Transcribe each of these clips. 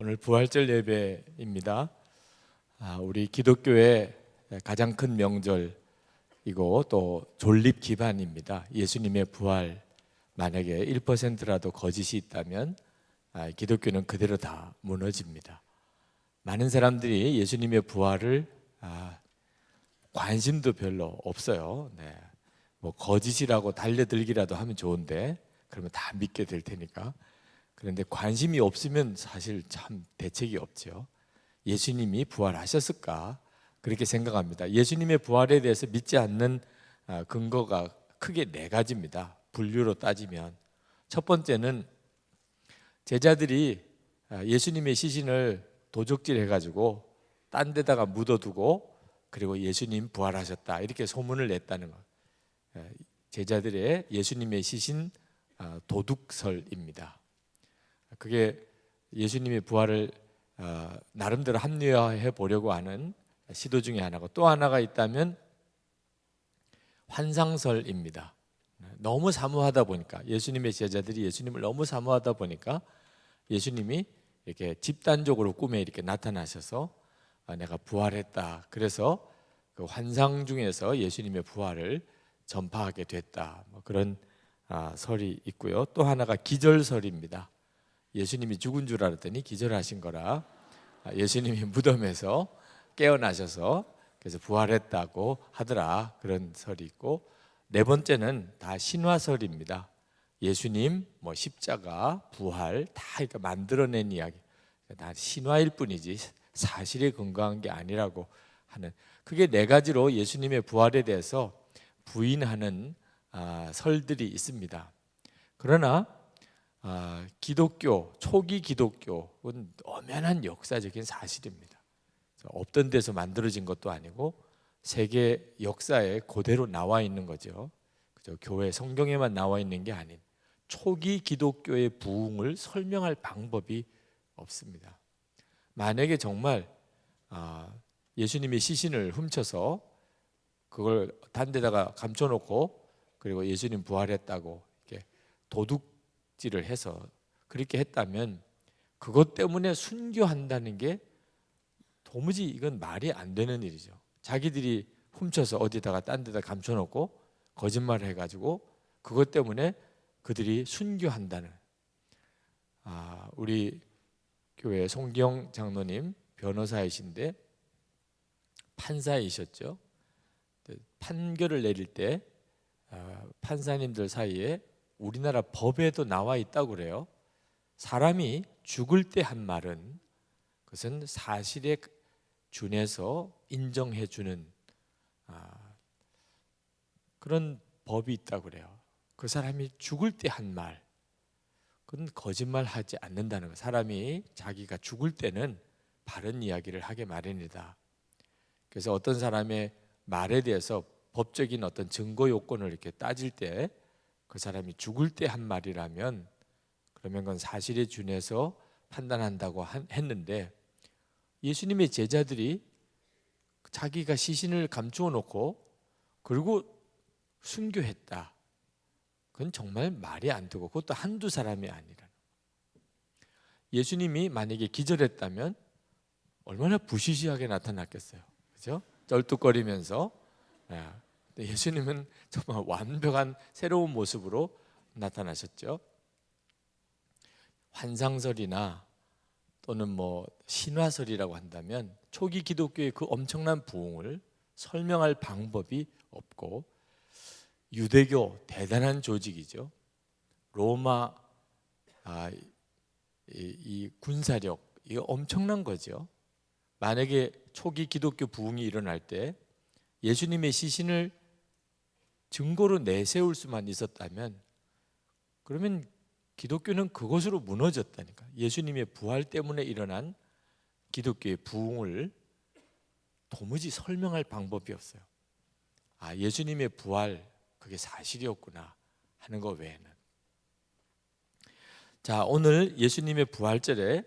오늘 부활절 예배입니다. 우리 기독교의 가장 큰 명절이고 또 존립 기반입니다. 예수님의 부활, 만약에 1%라도 거짓이 있다면 기독교는 그대로 다 무너집니다. 많은 사람들이 예수님의 부활을 관심도 별로 없어요. 뭐 거짓이라고 달려들기라도 하면 좋은데 그러면 다 믿게 될 테니까. 그런데 관심이 없으면 사실 참 대책이 없죠. 예수님이 부활하셨을까? 그렇게 생각합니다. 예수님의 부활에 대해서 믿지 않는 근거가 크게 네 가지입니다. 분류로 따지면 첫 번째는 제자들이 예수님의 시신을 도적질 해가지고 딴 데다가 묻어두고 그리고 예수님 부활하셨다 이렇게 소문을 냈다는 것. 제자들의 예수님의 시신 도둑설입니다. 그게 예수님의 부활을 나름대로 합리화해 보려고 하는 시도 중에 하나고, 또 하나가 있다면 환상설입니다. 너무 사모하다 보니까, 예수님의 제자들이 예수님을 너무 사모하다 보니까 예수님이 이렇게 집단적으로 꿈에 이렇게 나타나셔서 내가 부활했다, 그래서 그 환상 중에서 예수님의 부활을 전파하게 됐다, 뭐 그런 설이 있고요. 또 하나가 기절설입니다. 예수님이 죽은 줄 알았더니 기절하신 거라 예수님이 무덤에서 깨어나셔서 그래서 부활했다고 하더라, 그런 설이 있고, 네 번째는 다 신화설입니다. 예수님 뭐 십자가 부활 다 이렇게 만들어낸 이야기, 다 신화일 뿐이지 사실에 근거한 게 아니라고 하는, 그게 네 가지로 예수님의 부활에 대해서 부인하는 설들이 있습니다. 그러나 기독교, 초기 기독교는 엄연한 역사적인 사실입니다. 없던 데서 만들어진 것도 아니고 세계 역사에 그대로 나와 있는 거죠. 교회 성경에만 나와 있는 게 아닌 초기 기독교의 부흥을 설명할 방법이 없습니다. 만약에 정말 예수님의 시신을 훔쳐서 그걸 단 데다가 감춰놓고 그리고 예수님 부활했다고 이렇게 도둑질을 해서 그렇게 했다면 그것 때문에 순교한다는 게 도무지 이건 말이 안 되는 일이죠. 자기들이 훔쳐서 어디다가 딴 데다 감춰놓고 거짓말을 해가지고 그것 때문에 그들이 순교한다는. 우리 교회 송기영 장로님 변호사이신데 판사이셨죠. 판결을 내릴 때 판사님들 사이에 우리나라 법에도 나와 있다고 그래요. 사람이 죽을 때 한 말은 그것은 사실에 준해서 인정해 주는 그런 법이 있다고 그래요. 그 사람이 죽을 때 한 말, 그건 거짓말하지 않는다는 거. 사람이 자기가 죽을 때는 바른 이야기를 하게 마련이다. 그래서 어떤 사람의 말에 대해서 법적인 어떤 증거 요건을 이렇게 따질 때 그 사람이 죽을 때 한 말이라면 그러면 그건 사실에 준해서 판단한다고 했는데, 예수님의 제자들이 자기가 시신을 감추어 놓고 그리고 순교했다, 그건 정말 말이 안 되고 그것도 한두 사람이 아니라. 예수님이 만약에 기절했다면 얼마나 부시시하게 나타났겠어요, 그죠? 쩔뚝거리면서. 예수님은 정말 완벽한 새로운 모습으로 나타나셨죠. 환상설이나 또는 뭐 신화설이라고 한다면 초기 기독교의 그 엄청난 부흥을 설명할 방법이 없고, 유대교 대단한 조직이죠. 로마 이 군사력, 이거 엄청난 거죠. 만약에 초기 기독교 부흥이 일어날 때 예수님의 시신을 증거로 내세울 수만 있었다면 그러면 기독교는 그것으로 무너졌다니까. 예수님의 부활 때문에 일어난 기독교의 부흥을 도무지 설명할 방법이 없어요. 예수님의 부활 그게 사실이었구나 하는 것 외에는. 자, 오늘 예수님의 부활절에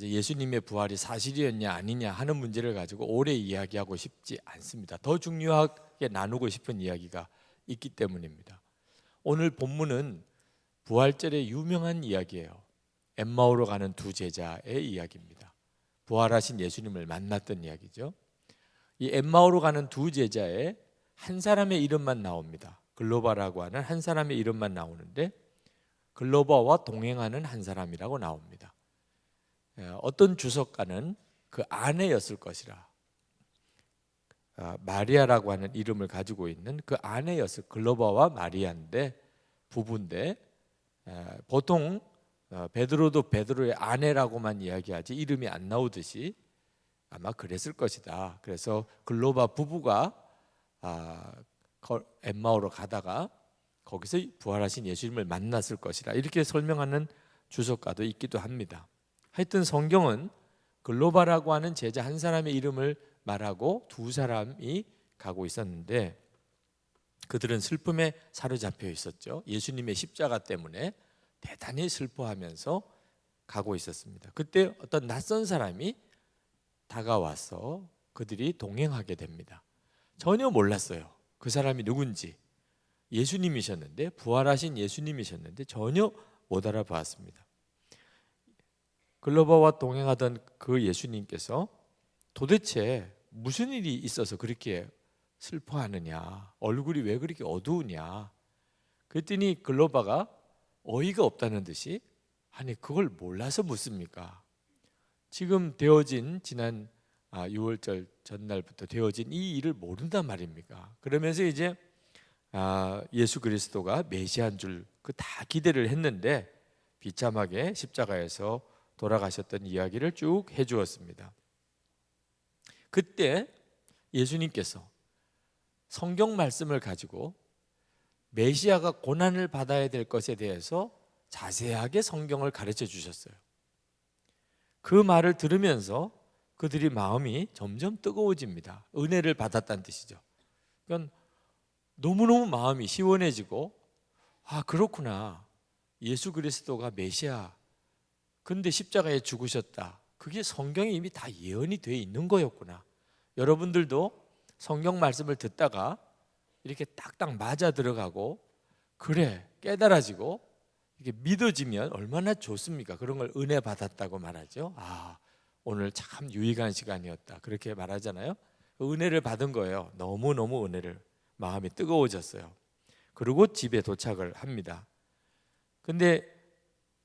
예수님의 부활이 사실이었냐 아니냐 하는 문제를 가지고 오래 이야기하고 싶지 않습니다. 더 중요하게 나누고 싶은 이야기가 있기 때문입니다. 오늘 본문은 부활절의 유명한 이야기예요. 엠마오로 가는 두 제자의 이야기입니다. 부활하신 예수님을 만났던 이야기죠. 이 엠마오로 가는 두 제자의 한 사람의 이름만 나옵니다. 글로바라고 하는 한 사람의 이름만 나오는데 글로바와 동행하는 한 사람이라고 나옵니다. 어떤 주석가는 그 아내였을 것이라, 마리아라고 하는 이름을 가지고 있는 그 아내였을, 글로바와 마리아인데 부부인데, 보통 베드로도 베드로의 아내라고만 이야기하지 이름이 안 나오듯이 아마 그랬을 것이다. 그래서 글로바 부부가 엠마오로 가다가 거기서 부활하신 예수님을 만났을 것이라, 이렇게 설명하는 주석가도 있기도 합니다. 하여튼 성경은 글로바라고 하는 제자 한 사람의 이름을 말하고 두 사람이 가고 있었는데 그들은 슬픔에 사로잡혀 있었죠. 예수님의 십자가 때문에 대단히 슬퍼하면서 가고 있었습니다. 그때 어떤 낯선 사람이 다가와서 그들이 동행하게 됩니다. 전혀 몰랐어요. 그 사람이 누군지. 예수님이셨는데, 부활하신 예수님이셨는데 전혀 못 알아봤습니다. 글로바와 동행하던 그 예수님께서 도대체 무슨 일이 있어서 그렇게 슬퍼하느냐, 얼굴이 왜 그렇게 어두우냐. 그랬더니 글로바가 어이가 없다는 듯이, 아니 그걸 몰라서 묻습니까? 지금 되어진 지난 6월절 전날부터 되어진 이 일을 모른단 말입니까? 그러면서 이제 예수 그리스도가 메시아인 줄 그 다 기대를 했는데 비참하게 십자가에서 돌아가셨던 이야기를 쭉 해주었습니다. 그때 예수님께서 성경 말씀을 가지고 메시아가 고난을 받아야 될 것에 대해서 자세하게 성경을 가르쳐 주셨어요. 그 말을 들으면서 그들이 마음이 점점 뜨거워집니다. 은혜를 받았다는 뜻이죠. 그러니까 너무너무 마음이 시원해지고, 그렇구나, 예수 그리스도가 메시아, 근데 십자가에 죽으셨다, 그게 성경에 이미 다 예언이 되어 있는 거였구나. 여러분들도 성경 말씀을 듣다가 이렇게 딱딱 맞아 들어가고, 그래 깨달아지고 이게 믿어지면 얼마나 좋습니까? 그런 걸 은혜 받았다고 말하죠. 오늘 참 유익한 시간이었다, 그렇게 말하잖아요. 은혜를 받은 거예요. 너무너무 은혜를, 마음이 뜨거워졌어요. 그리고 집에 도착을 합니다. 근데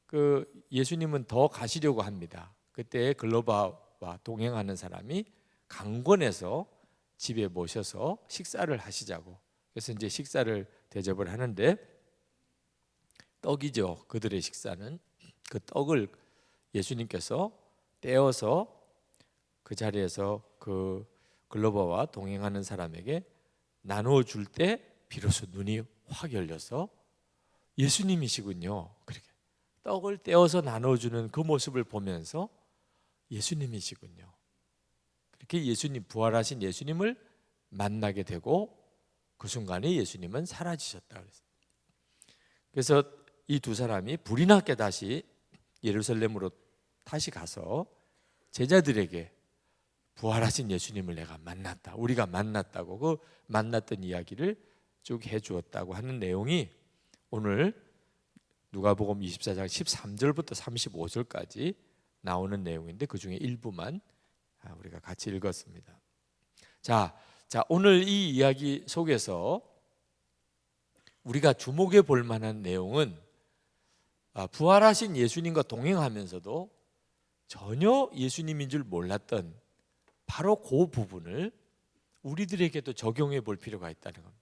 그 예수님은 더 가시려고 합니다. 그때 글로바와 동행하는 사람이 강권해서 집에 모셔서 식사를 하시자고. 그래서 이제 식사를 대접을 하는데, 떡이죠. 그들의 식사는 그 떡을 예수님께서 떼어서 그 자리에서 그 글로바와 동행하는 사람에게 나누어 줄 때 비로소 눈이 확 열려서 예수님이시군요. 그렇게 떡을 떼어서 나눠주는 그 모습을 보면서 예수님이시군요. 그렇게 예수님, 부활하신 예수님을 만나게 되고 그 순간에 예수님은 사라지셨다. 그래서 이 두 사람이 불이 났게 다시 예루살렘으로 다시 가서 제자들에게 부활하신 예수님을 내가 만났다, 우리가 만났다고, 그 만났던 이야기를 쭉 해주었다고 하는 내용이 오늘 누가복음 24장 13절부터 35절까지 나오는 내용인데 그 중에 일부만 우리가 같이 읽었습니다. 자, 오늘 이 이야기 속에서 우리가 주목해 볼 만한 내용은 부활하신 예수님과 동행하면서도 전혀 예수님인 줄 몰랐던 바로 그 부분을 우리들에게도 적용해 볼 필요가 있다는 겁니다.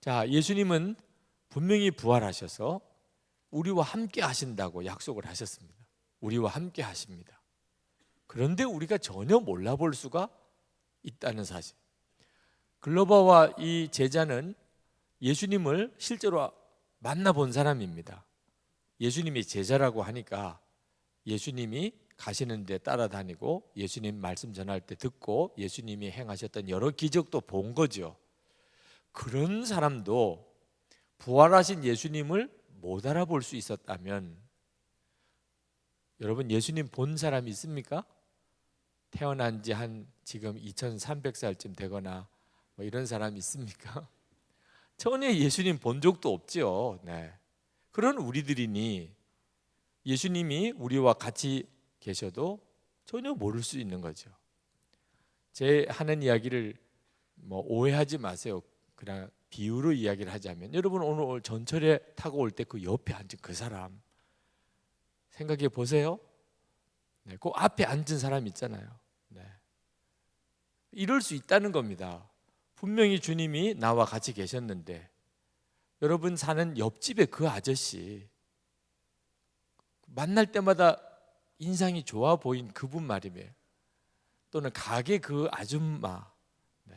자, 예수님은 분명히 부활하셔서 우리와 함께 하신다고 약속을 하셨습니다. 우리와 함께 하십니다. 그런데 우리가 전혀 몰라볼 수가 있다는 사실. 글로바와 이 제자는 예수님을 실제로 만나본 사람입니다. 예수님이 제자라고 하니까 예수님이 가시는 데 따라다니고 예수님 말씀 전할 때 듣고 예수님이 행하셨던 여러 기적도 본 거죠. 그런 사람도 부활하신 예수님을 못 알아볼 수 있었다면, 여러분 예수님 본 사람이 있습니까? 태어난 지 한 지금 2300살쯤 되거나 뭐 이런 사람이 있습니까? 전혀 예수님 본 적도 없죠. 네. 그런 우리들이니 예수님이 우리와 같이 계셔도 전혀 모를 수 있는 거죠. 제 하는 이야기를 오해하지 마세요. 그냥 비유로 이야기를 하자면, 여러분 오늘 전철에 타고 올 때 그 옆에 앉은 그 사람 생각해 보세요. 네, 그 앞에 앉은 사람 있잖아요. 네. 이럴 수 있다는 겁니다. 분명히 주님이 나와 같이 계셨는데 여러분 사는 옆집에 그 아저씨, 만날 때마다 인상이 좋아 보인 그분 말이며, 또는 가게 그 아줌마, 네.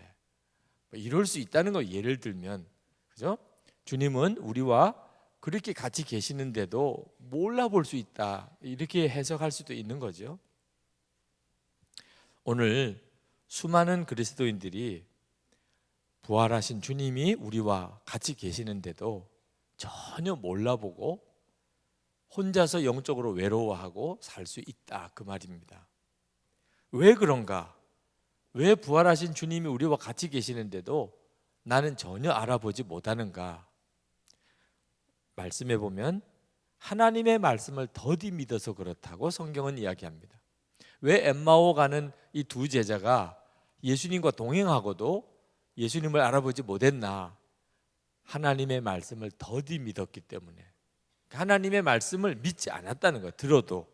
이럴 수 있다는 거. 예를 들면, 그죠? 주님은 우리와 그렇게 같이 계시는데도 몰라볼 수 있다, 이렇게 해석할 수도 있는 거죠. 오늘 수많은 그리스도인들이 부활하신 주님이 우리와 같이 계시는데도 전혀 몰라보고 혼자서 영적으로 외로워하고 살 수 있다, 그 말입니다. 왜 그런가? 왜 부활하신 주님이 우리와 같이 계시는데도 나는 전혀 알아보지 못하는가? 말씀해 보면 하나님의 말씀을 더디 믿어서 그렇다고 성경은 이야기합니다. 왜 엠마오 가는 이 두 제자가 예수님과 동행하고도 예수님을 알아보지 못했나? 하나님의 말씀을 더디 믿었기 때문에. 하나님의 말씀을 믿지 않았다는 거예요. 들어도.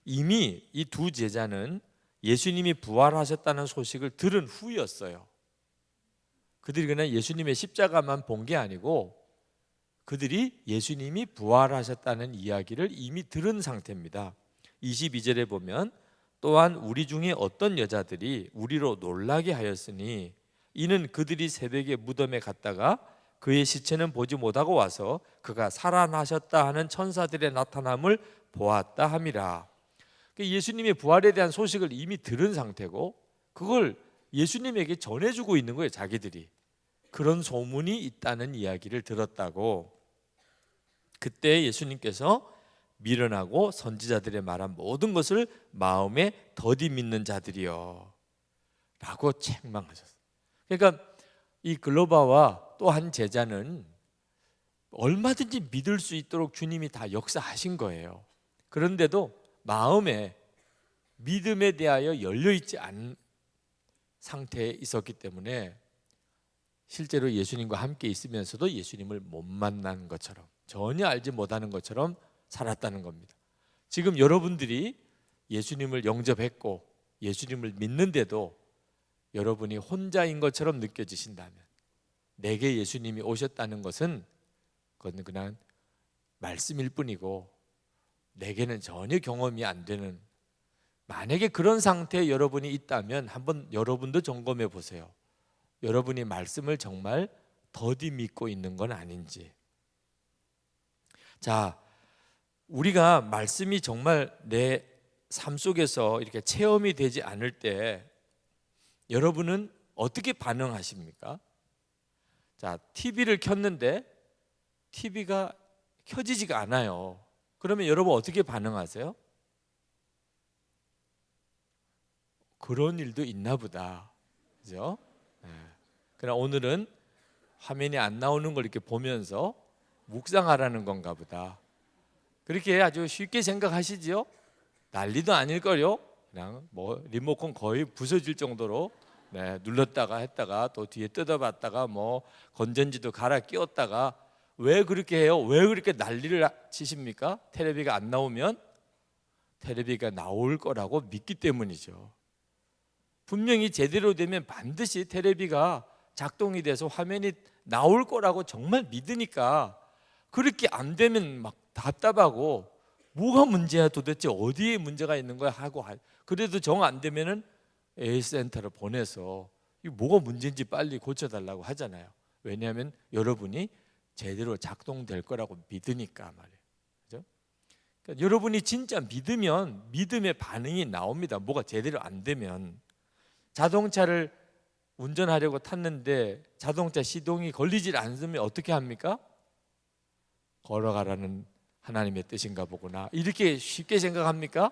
이미 이 두 제자는 예수님이 부활하셨다는 소식을 들은 후였어요. 그들이 그냥 예수님의 십자가만 본 게 아니고 그들이 예수님이 부활하셨다는 이야기를 이미 들은 상태입니다. 22절에 보면, 또한 우리 중에 어떤 여자들이 우리로 놀라게 하였으니 이는 그들이 새벽에 무덤에 갔다가 그의 시체는 보지 못하고 와서 그가 살아나셨다 하는 천사들의 나타남을 보았다 함이라. 예수님의 부활에 대한 소식을 이미 들은 상태고 그걸 예수님에게 전해주고 있는 거예요. 자기들이 그런 소문이 있다는 이야기를 들었다고. 그때 예수님께서 미련하고 선지자들의 말한 모든 것을 마음에 더디 믿는 자들이여 라고 책망하셨어요. 그러니까 이 글로바와 또 한 제자는 얼마든지 믿을 수 있도록 주님이 다 역사하신 거예요. 그런데도 마음에 믿음에 대하여 열려있지 않은 상태에 있었기 때문에 실제로 예수님과 함께 있으면서도 예수님을 못 만난 것처럼, 전혀 알지 못하는 것처럼 살았다는 겁니다. 지금 여러분들이 예수님을 영접했고 예수님을 믿는데도 여러분이 혼자인 것처럼 느껴지신다면, 내게 예수님이 오셨다는 것은 그건 그냥 말씀일 뿐이고 내게는 전혀 경험이 안 되는, 만약에 그런 상태에 여러분이 있다면 한번 여러분도 점검해 보세요. 여러분이 말씀을 정말 더디 믿고 있는 건 아닌지. 자, 우리가 말씀이 정말 내 삶 속에서 이렇게 체험이 되지 않을 때 여러분은 어떻게 반응하십니까? 자, TV를 켰는데 TV가 켜지지가 않아요. 그러면 여러분 어떻게 반응하세요? 그런 일도 있나 보다, 그죠? 네. 그러나 오늘은 화면이 안 나오는 걸 이렇게 보면서 묵상하라는 건가 보다, 그렇게 아주 쉽게 생각하시지요? 난리도 아닐걸요? 그냥 리모컨 거의 부서질 정도로 눌렀다가 했다가 또 뒤에 뜯어봤다가 건전지도 갈아 끼웠다가. 왜 그렇게 해요? 왜 그렇게 난리를 치십니까? 텔레비가 안 나오면 텔레비가 나올 거라고 믿기 때문이죠. 분명히 제대로 되면 반드시 텔레비가 작동이 돼서 화면이 나올 거라고 정말 믿으니까, 그렇게 안 되면 막 답답하고 뭐가 문제야, 도대체 어디에 문제가 있는 거야 하고, 그래도 정 안 되면은 A센터를 보내서 이게 뭐가 문제인지 빨리 고쳐달라고 하잖아요. 왜냐하면 여러분이 제대로 작동될 거라고 믿으니까 말이에요. 그죠? 그러니까 여러분이 진짜 믿으면 믿음의 반응이 나옵니다. 뭐가 제대로 안 되면. 자동차를 운전하려고 탔는데 자동차 시동이 걸리질 않으면 어떻게 합니까? 걸어가라는 하나님의 뜻인가 보구나, 이렇게 쉽게 생각합니까?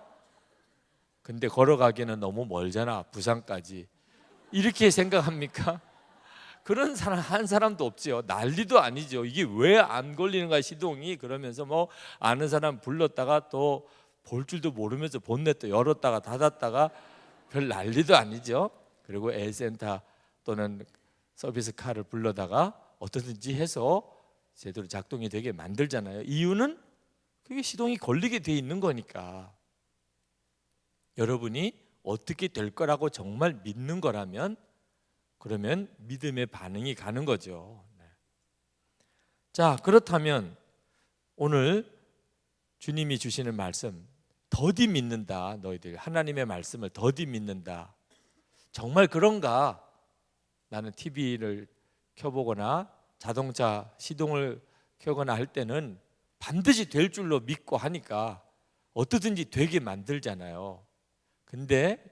근데 걸어가기는 너무 멀잖아, 부산까지, 이렇게 생각합니까? 그런 사람 한 사람도 없지요. 난리도 아니죠. 이게 왜 안 걸리는가 시동이. 그러면서 뭐 아는 사람 불렀다가 또 볼 줄도 모르면서 본넷도 열었다가 닫았다가 별 난리도 아니죠. 그리고 A센터 또는 서비스 카를 불러다가 어떻든지 해서 제대로 작동이 되게 만들잖아요. 이유는 그게 시동이 걸리게 돼 있는 거니까. 여러분이 어떻게 될 거라고 정말 믿는 거라면 그러면 믿음의 반응이 가는 거죠. 자, 그렇다면 오늘 주님이 주시는 말씀, 더디 믿는다. 너희들 하나님의 말씀을 더디 믿는다. 정말 그런가? 나는 TV를 켜보거나 자동차 시동을 켜거나 할 때는 반드시 될 줄로 믿고 하니까 어떻든지 되게 만들잖아요. 근데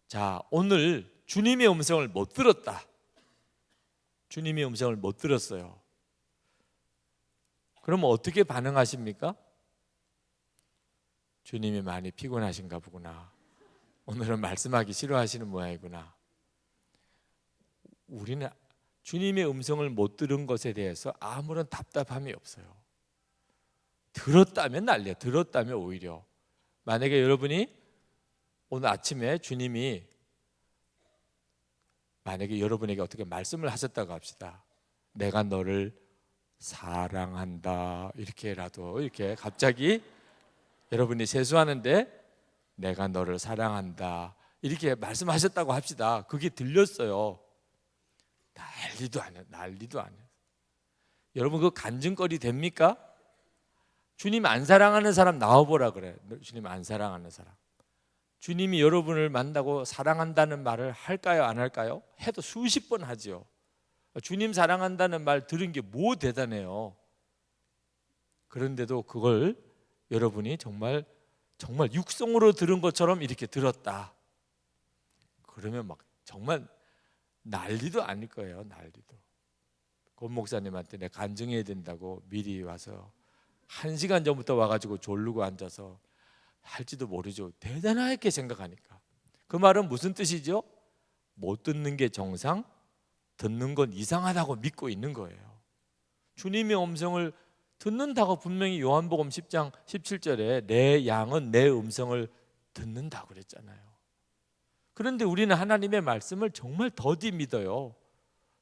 자, 오늘 주님의 음성을 못 들었다. 주님의 음성을 못 들었어요. 그러면 어떻게 반응하십니까? 주님이 많이 피곤하신가 보구나. 오늘은 말씀하기 싫어하시는 모양이구나. 우리는 주님의 음성을 못 들은 것에 대해서 아무런 답답함이 없어요. 들었다면 난리야. 들었다면 오히려. 만약에 여러분이 오늘 아침에 주님이 만약에 여러분에게 어떻게 말씀을 하셨다고 합시다. 내가 너를 사랑한다. 이렇게라도 이렇게 갑자기 여러분이 세수하는데 내가 너를 사랑한다. 이렇게 말씀하셨다고 합시다. 그게 들렸어요. 난리도 아니에요. 난리도 아니에요. 여러분 그 간증거리 됩니까? 주님 안 사랑하는 사람 나와보라 그래. 주님 안 사랑하는 사람. 주님이 여러분을 만나고 사랑한다는 말을 할까요? 안 할까요? 해도 수십 번 하죠. 주님 사랑한다는 말 들은 게 뭐 대단해요. 그런데도 그걸 여러분이 정말 육성으로 들은 것처럼 이렇게 들었다. 그러면 막 정말 난리도 아닐 거예요. 난리도. 권 목사님한테 내가 간증해야 된다고 미리 와서 1시간 전부터 와가지고 졸르고 앉아서 할지도 모르죠. 대단하게 생각하니까. 그 말은 무슨 뜻이죠? 못 듣는 게 정상, 듣는 건 이상하다고 믿고 있는 거예요. 주님의 음성을 듣는다고 분명히 요한복음 10장 17절에 내 양은 내 음성을 듣는다고 그랬잖아요. 그런데 우리는 하나님의 말씀을 정말 더디 믿어요.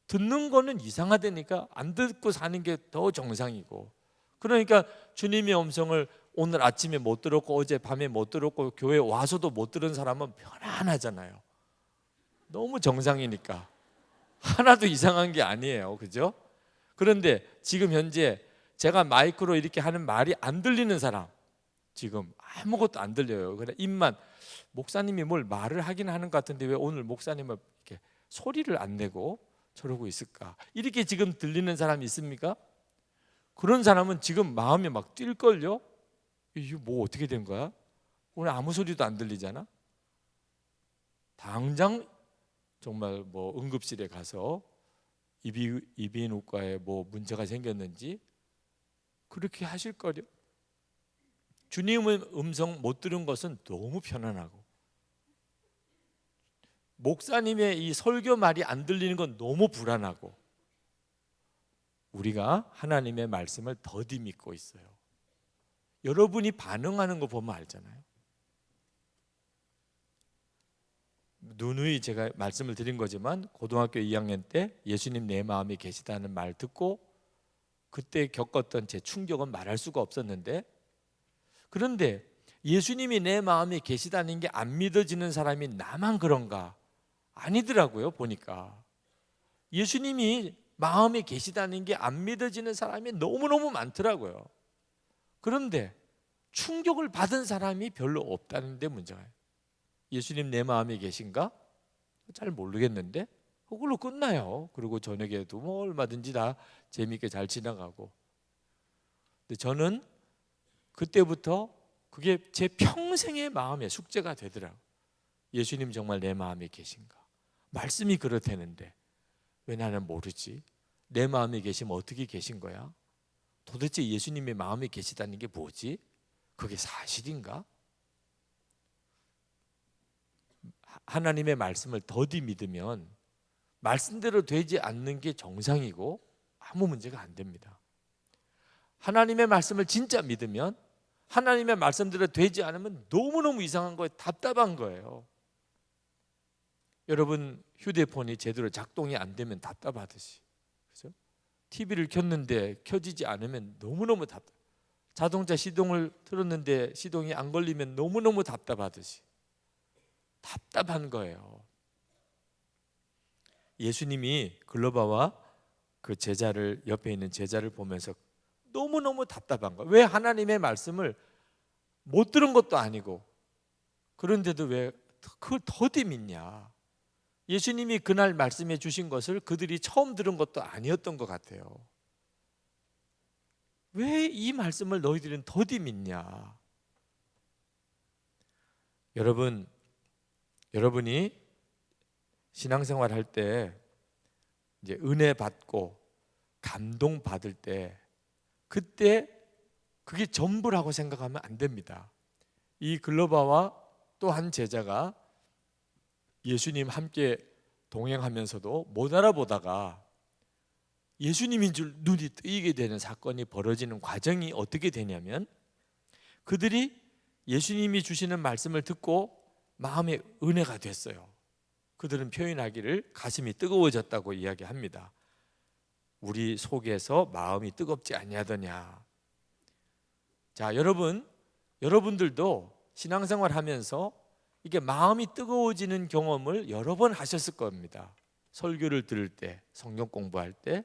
듣는 거는 이상하다니까 안 듣고 사는 게 더 정상이고. 그러니까 주님의 음성을 오늘 아침에 못 들었고 어제 밤에 못 들었고 교회 와서도 못 들은 사람은 편안하잖아요. 너무 정상이니까 하나도 이상한 게 아니에요. 그죠? 그런데 지금 현재 제가 마이크로 이렇게 하는 말이 안 들리는 사람, 지금 아무것도 안 들려요. 그래 입만 목사님이 뭘 말을 하긴 하는 것 같은데 왜 오늘 목사님은 이렇게 소리를 안 내고 저러고 있을까? 이렇게 지금 들리는 사람이 있습니까? 그런 사람은 지금 마음이 막 뛸걸요? 이거 뭐 어떻게 된 거야? 오늘 아무 소리도 안 들리잖아. 당장 정말 뭐 응급실에 가서 이비인후과에 뭐 문제가 생겼는지 그렇게 하실 거요. 주님의 음성 못 들은 것은 너무 편안하고 목사님의 이 설교 말이 안 들리는 건 너무 불안하고 우리가 하나님의 말씀을 더디 믿고 있어요. 여러분이 반응하는 거 보면 알잖아요. 누누이 제가 말씀을 드린 거지만 고등학교 2학년 때 예수님 내 마음에 계시다는 말 듣고 그때 겪었던 제 충격은 말할 수가 없었는데 그런데 예수님이 내 마음에 계시다는 게 안 믿어지는 사람이 나만 그런가? 아니더라고요. 보니까 예수님이 마음에 계시다는 게 안 믿어지는 사람이 너무너무 많더라고요. 그런데 충격을 받은 사람이 별로 없다는 데 문제가 예수님 내 마음에 계신가? 잘 모르겠는데 그걸로 끝나요. 그리고 저녁에도 뭐 얼마든지 다 재미있게 잘 지나가고. 근데 저는 그때부터 그게 제 평생의 마음의 숙제가 되더라고요. 예수님 정말 내 마음에 계신가? 말씀이 그렇다는데 왜 나는 모르지? 내 마음에 계시면 어떻게 계신 거야? 도대체 예수님의 마음에 계시다는 게 뭐지? 그게 사실인가? 하나님의 말씀을 더디 믿으면 말씀대로 되지 않는 게 정상이고 아무 문제가 안 됩니다. 하나님의 말씀을 진짜 믿으면 하나님의 말씀대로 되지 않으면 너무너무 이상한 거예요. 답답한 거예요. 여러분 휴대폰이 제대로 작동이 안 되면 답답하듯이, 그죠? TV를 켰는데 켜지지 않으면 너무너무 답답. 자동차 시동을 틀었는데 시동이 안 걸리면 너무너무 답답하듯이 답답한 거예요. 예수님이 글로바와 그 제자를, 옆에 있는 제자를 보면서 너무너무 답답한 거예요. 왜 하나님의 말씀을 못 들은 것도 아니고 그런데도 왜 그걸 더디 믿냐. 예수님이 그날 말씀해 주신 것을 그들이 처음 들은 것도 아니었던 것 같아요. 왜 이 말씀을 너희들은 더디 믿냐. 여러분이 신앙생활 할 때 이제 은혜 받고 감동 받을 때 그때 그게 전부라고 생각하면 안 됩니다. 이 글로바와 또 한 제자가 예수님 함께 동행하면서도 못 알아보다가 예수님인 줄 눈이 뜨이게 되는 사건이 벌어지는 과정이 어떻게 되냐면, 그들이 예수님이 주시는 말씀을 듣고 마음에 은혜가 됐어요. 그들은 표현하기를 가슴이 뜨거워졌다고 이야기합니다. 우리 속에서 마음이 뜨겁지 아니하더냐. 자, 여러분들도 신앙생활 하면서 이게 마음이 뜨거워지는 경험을 여러 번 하셨을 겁니다. 설교를 들을 때, 성경 공부할 때,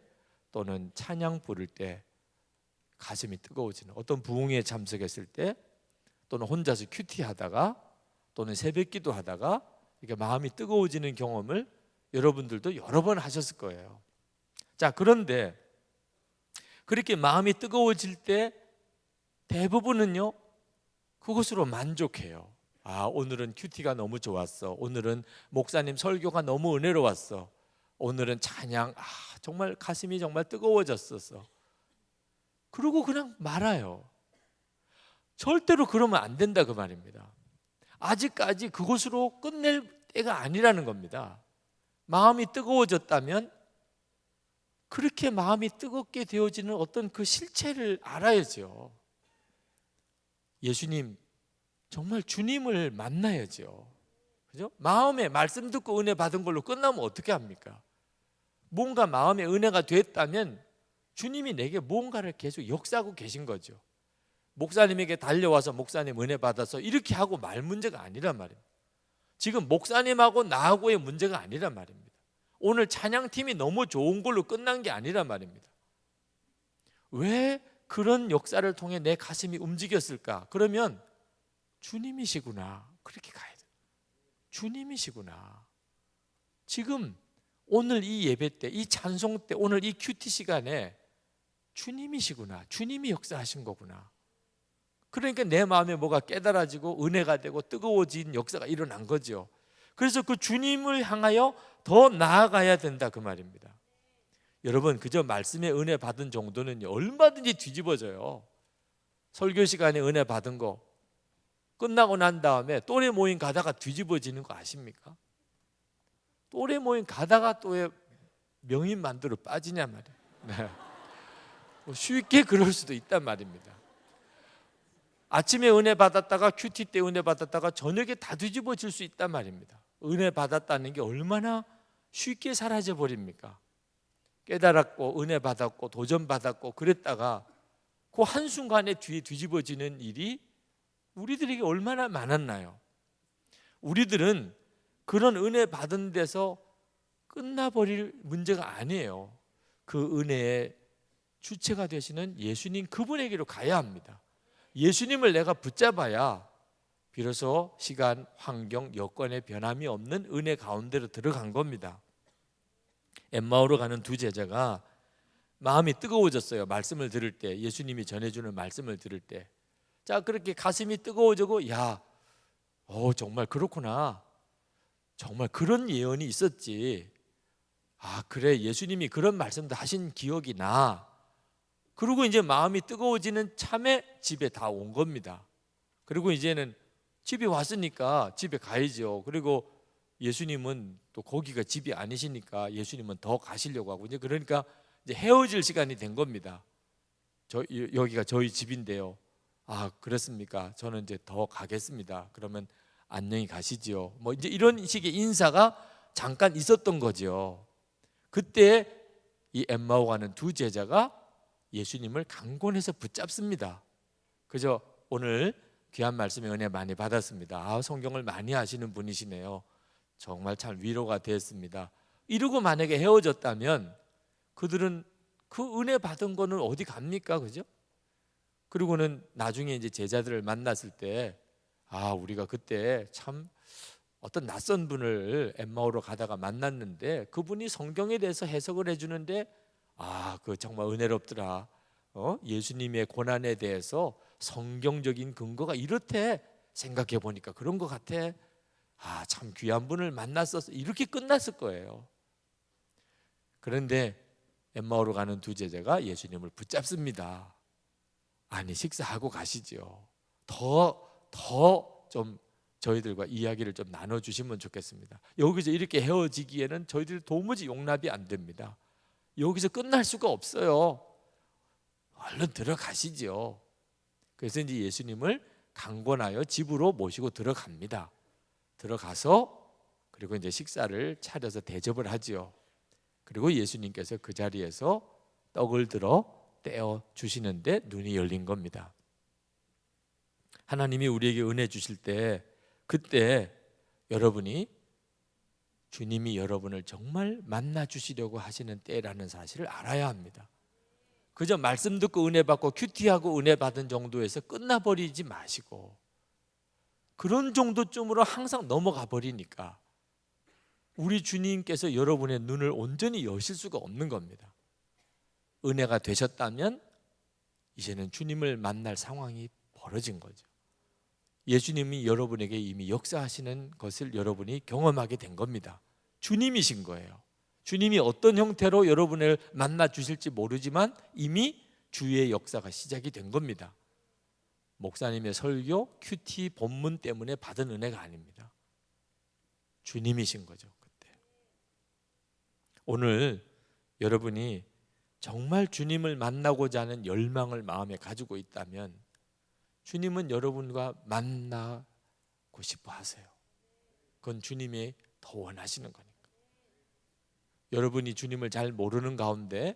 또는 찬양 부를 때 가슴이 뜨거워지는, 어떤 부흥회에 참석했을 때, 또는 혼자서 큐티하다가, 또는 새벽기도 하다가 이게 마음이 뜨거워지는 경험을 여러분들도 여러 번 하셨을 거예요. 자, 그런데 그렇게 마음이 뜨거워질 때 대부분은요 그것으로 만족해요. 아, 오늘은 큐티가 너무 좋았어. 오늘은 목사님 설교가 너무 은혜로웠어. 오늘은 찬양, 정말 가슴이 정말 뜨거워졌었어. 그러고 그냥 말아요. 절대로 그러면 안 된다 그 말입니다. 아직까지 그것으로 끝낼 때가 아니라는 겁니다. 마음이 뜨거워졌다면 그렇게 마음이 뜨겁게 되어지는 어떤 그 실체를 알아야죠. 예수님, 정말 주님을 만나야죠. 그죠? 마음에 말씀 듣고 은혜 받은 걸로 끝나면 어떻게 합니까? 뭔가 마음에 은혜가 됐다면 주님이 내게 뭔가를 계속 역사하고 계신 거죠. 목사님에게 달려와서 목사님 은혜 받아서 이렇게 하고 말 문제가 아니란 말입니다. 지금 목사님하고 나하고의 문제가 아니란 말입니다. 오늘 찬양팀이 너무 좋은 걸로 끝난 게 아니란 말입니다. 왜 그런 역사를 통해 내 가슴이 움직였을까? 그러면 주님이시구나, 그렇게 가야 돼요. 주님이시구나. 지금 오늘 이 예배 때, 이 찬송 때, 오늘 이 큐티 시간에 주님이시구나, 주님이 역사하신 거구나. 그러니까 내 마음에 뭐가 깨달아지고 은혜가 되고 뜨거워진 역사가 일어난 거죠. 그래서 그 주님을 향하여 더 나아가야 된다 그 말입니다. 여러분, 그저 말씀에 은혜 받은 정도는 얼마든지 뒤집어져요. 설교 시간에 은혜 받은 거 끝나고 난 다음에 또래 모임 가다가 뒤집어지는 거 아십니까? 또래 모임 가다가 또왜 명인 만두로 빠지냐 말이에요. 네. 쉽게 그럴 수도 있단 말입니다. 아침에 은혜 받았다가 큐티 때 은혜 받았다가 저녁에 다 뒤집어질 수 있단 말입니다. 은혜 받았다는 게 얼마나 쉽게 사라져 버립니까? 깨달았고 은혜 받았고 도전 받았고 그랬다가 그 한순간에 뒤에 뒤집어지는 일이 우리들에게 얼마나 많았나요? 우리들은 그런 은혜 받은 데서 끝나버릴 문제가 아니에요. 그 은혜의 주체가 되시는 예수님, 그분에게로 가야 합니다. 예수님을 내가 붙잡아야 비로소 시간, 환경, 여건의 변함이 없는 은혜 가운데로 들어간 겁니다. 엠마오로 가는 두 제자가 마음이 뜨거워졌어요. 말씀을 들을 때, 예수님이 전해주는 말씀을 들을 때. 자, 그렇게 가슴이 뜨거워지고 정말 그렇구나, 정말 그런 예언이 있었지, 그래, 예수님이 그런 말씀도 하신 기억이 나. 그리고 이제 마음이 뜨거워지는 참에 집에 다 온 겁니다. 그리고 이제는 집에 왔으니까 집에 가야죠. 그리고 예수님은 또 거기가 집이 아니시니까 예수님은 더 가시려고 하고, 이제 그러니까 이제 헤어질 시간이 된 겁니다. 여기가 저희 집인데요. 아, 그렇습니까? 저는 이제 더 가겠습니다. 그러면 안녕히 가시지요. 뭐 이제 이런 식의 인사가 잠깐 있었던 거죠. 그때 이 엠마오 가는 두 제자가 예수님을 강권해서 붙잡습니다. 그저 오늘 귀한 말씀에 은혜 많이 받았습니다. 아, 성경을 많이 아시는 분이시네요. 정말 참 위로가 됐습니다. 이러고 만약에 헤어졌다면 그들은 그 은혜 받은 거는 어디 갑니까? 그죠? 그리고는 나중에 이제 제자들을 만났을 때, 아, 우리가 그때 참 어떤 낯선 분을 엠마오로 가다가 만났는데 그분이 성경에 대해서 해석을 해주는데, 아, 그 정말 은혜롭더라. 예수님의 고난에 대해서 성경적인 근거가 이렇대. 생각해 보니까 그런 것 같아. 아, 참 귀한 분을 만났었어. 이렇게 끝났을 거예요. 그런데 엠마오로 가는 두 제자가 예수님을 붙잡습니다. 아니, 식사하고 가시죠. 더 좀 저희들과 이야기를 좀 나눠주시면 좋겠습니다. 여기서 이렇게 헤어지기에는 저희들 도무지 용납이 안 됩니다. 여기서 끝날 수가 없어요. 얼른 들어가시죠. 그래서 이제 예수님을 강권하여 집으로 모시고 들어갑니다. 들어가서 그리고 이제 식사를 차려서 대접을 하지요. 그리고 예수님께서 그 자리에서 떡을 들어 떼어 주시는데 눈이 열린 겁니다. 하나님이 우리에게 은혜 주실 때, 그때 여러분이 주님이 여러분을 정말 만나 주시려고 하시는 때라는 사실을 알아야 합니다. 그저 말씀 듣고 은혜 받고 큐티하고 은혜 받은 정도에서 끝나버리지 마시고, 그런 정도쯤으로 항상 넘어가 버리니까 우리 주님께서 여러분의 눈을 온전히 여실 수가 없는 겁니다. 은혜가 되셨다면 이제는 주님을 만날 상황이 벌어진 거죠. 예수님이 여러분에게 이미 역사하시는 것을 여러분이 경험하게 된 겁니다. 주님이신 거예요. 주님이 어떤 형태로 여러분을 만나 주실지 모르지만 이미 주의 역사가 시작이 된 겁니다. 목사님의 설교, 큐티, 본문 때문에 받은 은혜가 아닙니다. 주님이신 거죠. 그때. 오늘 여러분이 정말 주님을 만나고자 하는 열망을 마음에 가지고 있다면 주님은 여러분과 만나고 싶어 하세요. 그건 주님이 더 원하시는 거니까. 여러분이 주님을 잘 모르는 가운데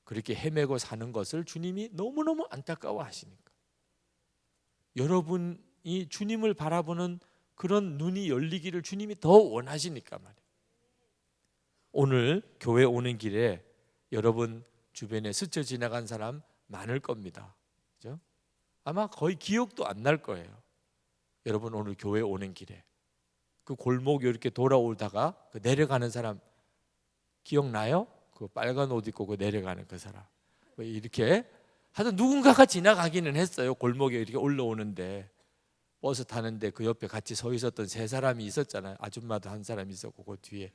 그렇게 헤매고 사는 것을 주님이 너무너무 안타까워 하시니까, 여러분이 주님을 바라보는 그런 눈이 열리기를 주님이 더 원하시니까 말이에요. 오늘 교회 오는 길에 여러분 주변에 스쳐 지나간 사람 많을 겁니다. 그죠? 아마 거의 기억도 안 날 거예요. 여러분 오늘 교회 오는 길에 그 골목 이렇게 돌아오다가 그 내려가는 사람 기억나요? 그 빨간 옷 입고 그 내려가는 그 사람, 이렇게 하여튼 누군가가 지나가기는 했어요. 골목에 이렇게 올라오는데 버스 타는데 그 옆에 같이 서 있었던 세 사람이 있었잖아요. 아줌마도 한 사람 있었고 그 뒤에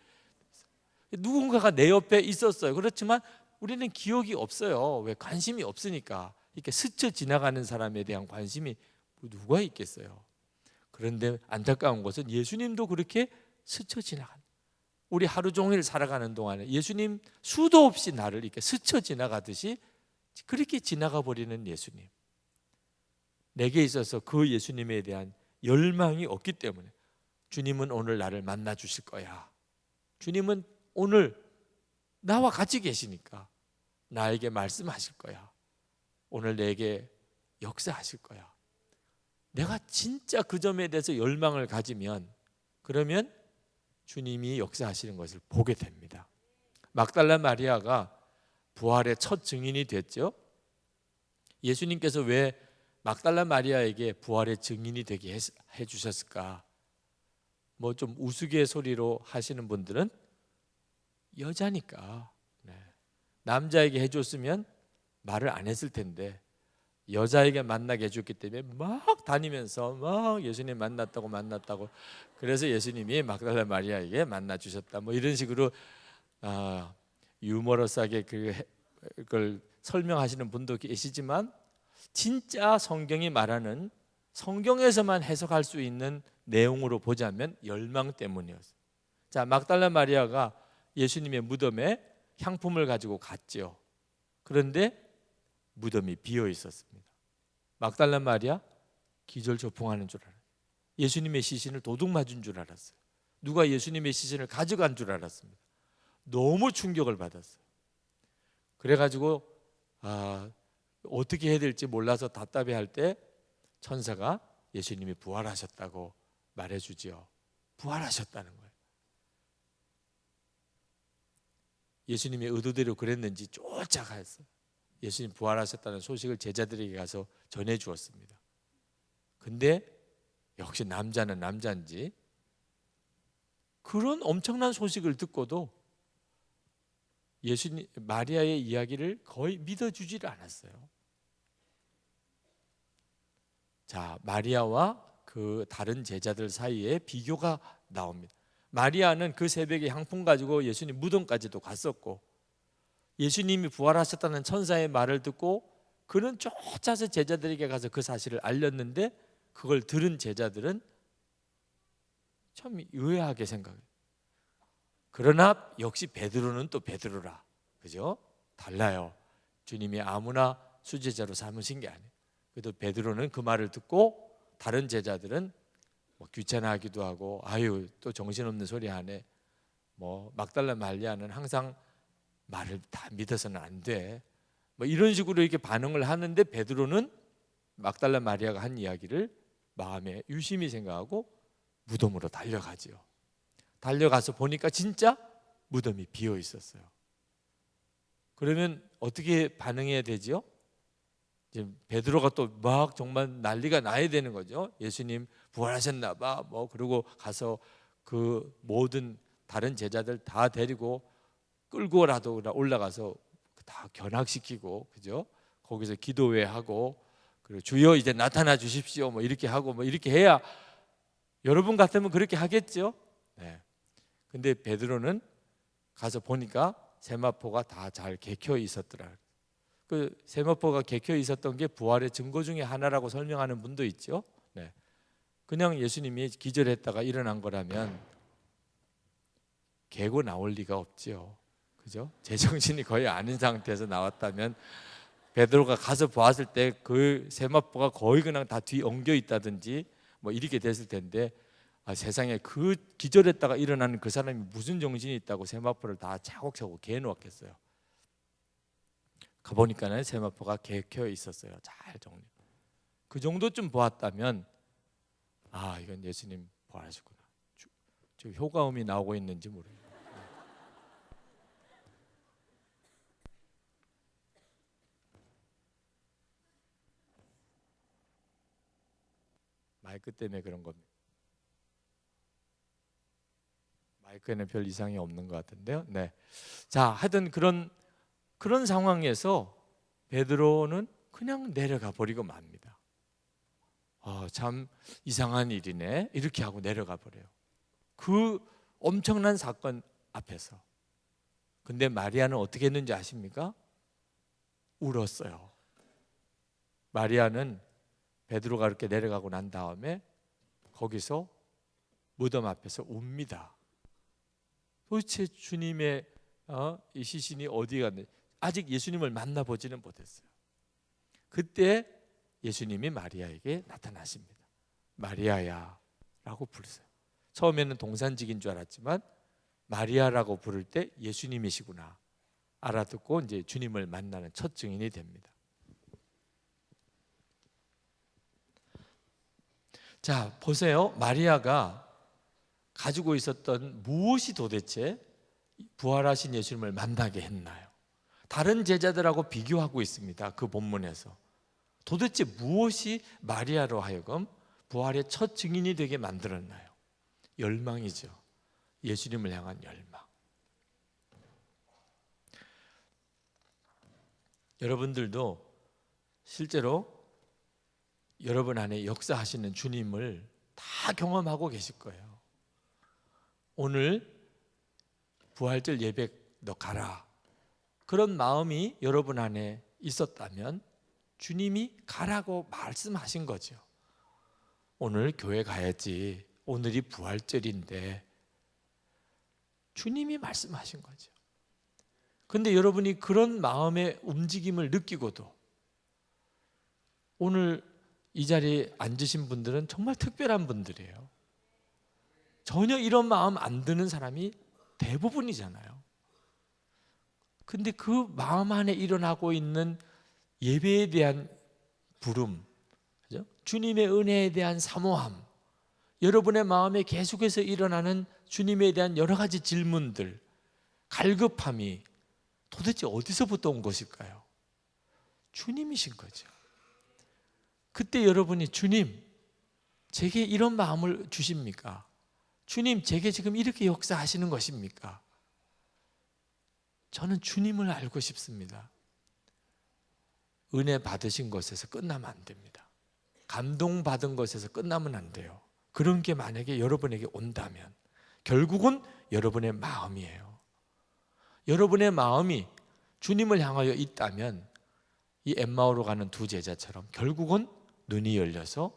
누군가가 내 옆에 있었어요. 그렇지만 우리는 기억이 없어요. 왜? 관심이 없으니까. 이렇게 스쳐 지나가는 사람에 대한 관심이 누가 있겠어요. 그런데 안타까운 것은 예수님도 그렇게 스쳐 지나간, 우리 하루 종일 살아가는 동안에 예수님 수도 없이 나를 이렇게 스쳐 지나가듯이 그렇게 지나가 버리는 예수님, 내게 있어서 그 예수님에 대한 열망이 없기 때문에 주님은 오늘 나를 만나 주실 거야. 주님은 오늘 나와 같이 계시니까 나에게 말씀하실 거야. 오늘 내게 역사하실 거야. 내가 진짜 그 점에 대해서 열망을 가지면 그러면 주님이 역사하시는 것을 보게 됩니다. 막달라 마리아가 부활의 첫 증인이 됐죠. 예수님께서 왜 막달라 마리아에게 부활의 증인이 되게 해주셨을까? 뭐 좀 우스갯소리로 하시는 분들은 여자니까, 남자에게 해줬으면 말을 안 했을 텐데 여자에게 만나게 해줬기 때문에 막 다니면서 막 예수님 만났다고 그래서 예수님이 막달라 마리아에게 만나 주셨다, 뭐 이런 식으로 유머러스하게 그걸 설명하시는 분도 계시지만, 진짜 성경이 말하는 성경에서만 해석할 수 있는 내용으로 보자면 열망 때문이었어요. 자, 막달라 마리아가 예수님의 무덤에 향품을 가지고 갔지요. 그런데 무덤이 비어 있었습니다. 막달라 마리아 기절초풍하는 줄 알아요. 예수님의 시신을 도둑 맞은 줄 알았어요. 누가 예수님의 시신을 가져간 줄 알았습니다. 너무 충격을 받았어요. 그래가지고 어떻게 해야 될지 몰라서 답답해할 때 천사가 예수님이 부활하셨다고 말해주지요. 부활하셨다는 거예요. 예수님의 의도대로 그랬는지 쫓아가서 예수님 부활하셨다는 소식을 제자들에게 가서 전해주었습니다. 근데 역시 남자는 남자인지 그런 엄청난 소식을 듣고도 예수님 마리아의 이야기를 거의 믿어주지를 않았어요. 자, 마리아와 그 다른 제자들 사이에 비교가 나옵니다. 마리아는 그 새벽에 향품 가지고 예수님 무덤까지도 갔었고, 예수님이 부활하셨다는 천사의 말을 듣고 그는 쫓아서 제자들에게 가서 그 사실을 알렸는데, 그걸 들은 제자들은 참 의아하게 생각해요. 그러나 역시 베드로는 또 베드로라, 그죠? 달라요. 주님이 아무나 수제자로 삼으신 게 아니에요. 그래도 베드로는 그 말을 듣고 다른 제자들은 뭐 귀찮아하기도 하고, 아유 또 정신없는 소리 하네. 뭐 막달라 마리아는 항상 말을 다 믿어서는 안 돼. 뭐 이런 식으로 이렇게 반응을 하는데, 베드로는 막달라 마리아가 한 이야기를 마음에 유심히 생각하고 무덤으로 달려가지요. 달려가서 보니까 진짜 무덤이 비어 있었어요. 그러면 어떻게 반응해야 되지요? 이제 베드로가 또 막 정말 난리가 나야 되는 거죠. 예수님 부활하셨나 봐. 뭐 그러고 가서 그 모든 다른 제자들 다 데리고 끌고라도 올라가서 다 견학시키고, 그죠? 거기서 기도회 하고, 그리고 주여 이제 나타나 주십시오. 뭐 이렇게 하고, 뭐 이렇게 해야 여러분 같으면 그렇게 하겠죠. 네. 근데 베드로는 가서 보니까 세마포가 다 잘 개켜 있었더라. 그 세마포가 개켜 있었던 게 부활의 증거 중에 하나라고 설명하는 분도 있죠. 네. 그냥 예수님이 기절했다가 일어난 거라면 개고 나올 리가 없지요. 그죠? 제정신이 거의 아닌 상태에서 나왔다면 베드로가 가서 보았을 때 그 세마포가 거의 그냥 다 뒤 엉겨 있다든지 뭐 이렇게 됐을 텐데, 세상에 그 기절했다가 일어나는 그 사람이 무슨 정신이 있다고 세마포를 다 차곡차곡 개 놓았겠어요. 가보니까는 세마포가 개켜 있었어요. 잘 정리. 그 정도쯤 보았다면 이건 예수님 부활하셨구나. 저 효과음이 나오고 있는지 모르겠어요. 마이크 때문에 그런 겁니다. 마이크에는 별 이상이 없는 것 같은데요. 네. 자, 하여튼 그런 상황에서 베드로는 그냥 내려가 버리고 맙니다. 참 이상한 일이네. 이렇게 하고 내려가 버려요. 그 엄청난 사건 앞에서. 근데 마리아는 어떻게 했는지 아십니까? 울었어요. 마리아는 베드로가 그렇게 내려가고 난 다음에 거기서 무덤 앞에서 웁니다. 도대체 주님의 이 시신이 어디 갔는지, 아직 예수님을 만나보지는 못했어요. 그때 예수님이 마리아에게 나타나십니다. 마리아야 라고 부르세요. 처음에는 동산직인 줄 알았지만 마리아라고 부를 때 예수님이시구나 알아듣고 이제 주님을 만나는 첫 증인이 됩니다. 자, 보세요. 마리아가 가지고 있었던 무엇이 도대체 부활하신 예수님을 만나게 했나요? 다른 제자들하고 비교하고 있습니다. 그 본문에서 도대체 무엇이 마리아로 하여금 부활의 첫 증인이 되게 만들었나요? 열망이죠. 예수님을 향한 열망. 여러분들도 실제로 여러분 안에 역사하시는 주님을 다 경험하고 계실 거예요. 오늘 부활절 예배 너 가라, 그런 마음이 여러분 안에 있었다면 주님이 가라고 말씀하신 거죠. 오늘 교회 가야지, 오늘이 부활절인데 주님이 말씀하신 거죠. 근데 여러분이 그런 마음의 움직임을 느끼고도 오늘 이 자리에 앉으신 분들은 정말 특별한 분들이에요. 전혀 이런 마음 안 드는 사람이 대부분이잖아요. 근데 그 마음 안에 일어나고 있는 예배에 대한 부름, 그죠? 주님의 은혜에 대한 사모함, 여러분의 마음에 계속해서 일어나는 주님에 대한 여러 가지 질문들, 갈급함이 도대체 어디서부터 온 것일까요? 주님이신 거죠. 그때 여러분이 주님, 제게 이런 마음을 주십니까? 주님, 제게 지금 이렇게 역사하시는 것입니까? 저는 주님을 알고 싶습니다. 은혜 받으신 것에서 끝나면 안 됩니다. 감동받은 것에서 끝나면 안 돼요. 그런 게 만약에 여러분에게 온다면 결국은 여러분의 마음이에요. 여러분의 마음이 주님을 향하여 있다면 이 엠마오로 가는 두 제자처럼 결국은 눈이 열려서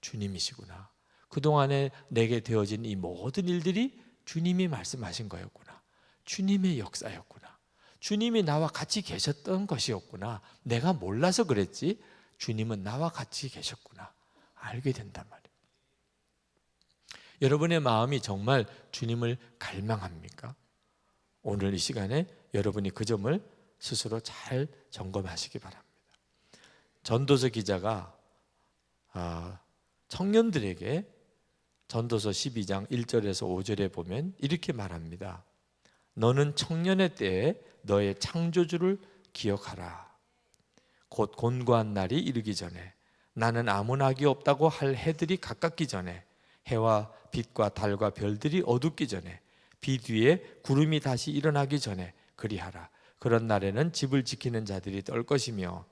주님이시구나. 그동안에 내게 되어진 이 모든 일들이 주님이 말씀하신 거였구나. 주님의 역사였구나. 주님이 나와 같이 계셨던 것이었구나. 내가 몰라서 그랬지 주님은 나와 같이 계셨구나. 알게 된단 말이에요. 여러분의 마음이 정말 주님을 갈망합니까? 오늘 이 시간에 여러분이 그 점을 스스로 잘 점검하시기 바랍니다. 전도서 기자가 청년들에게 전도서 12장 1절에서 5절에 보면 이렇게 말합니다. 너는 청년의 때에 너의 창조주를 기억하라. 곧 곤고한 날이 이르기 전에 나는 아무 낙이 없다고 할 해들이 가깝기 전에 해와 빛과 달과 별들이 어둡기 전에 빛 위에 구름이 다시 일어나기 전에 그리하라. 그런 날에는 집을 지키는 자들이 떨 것이며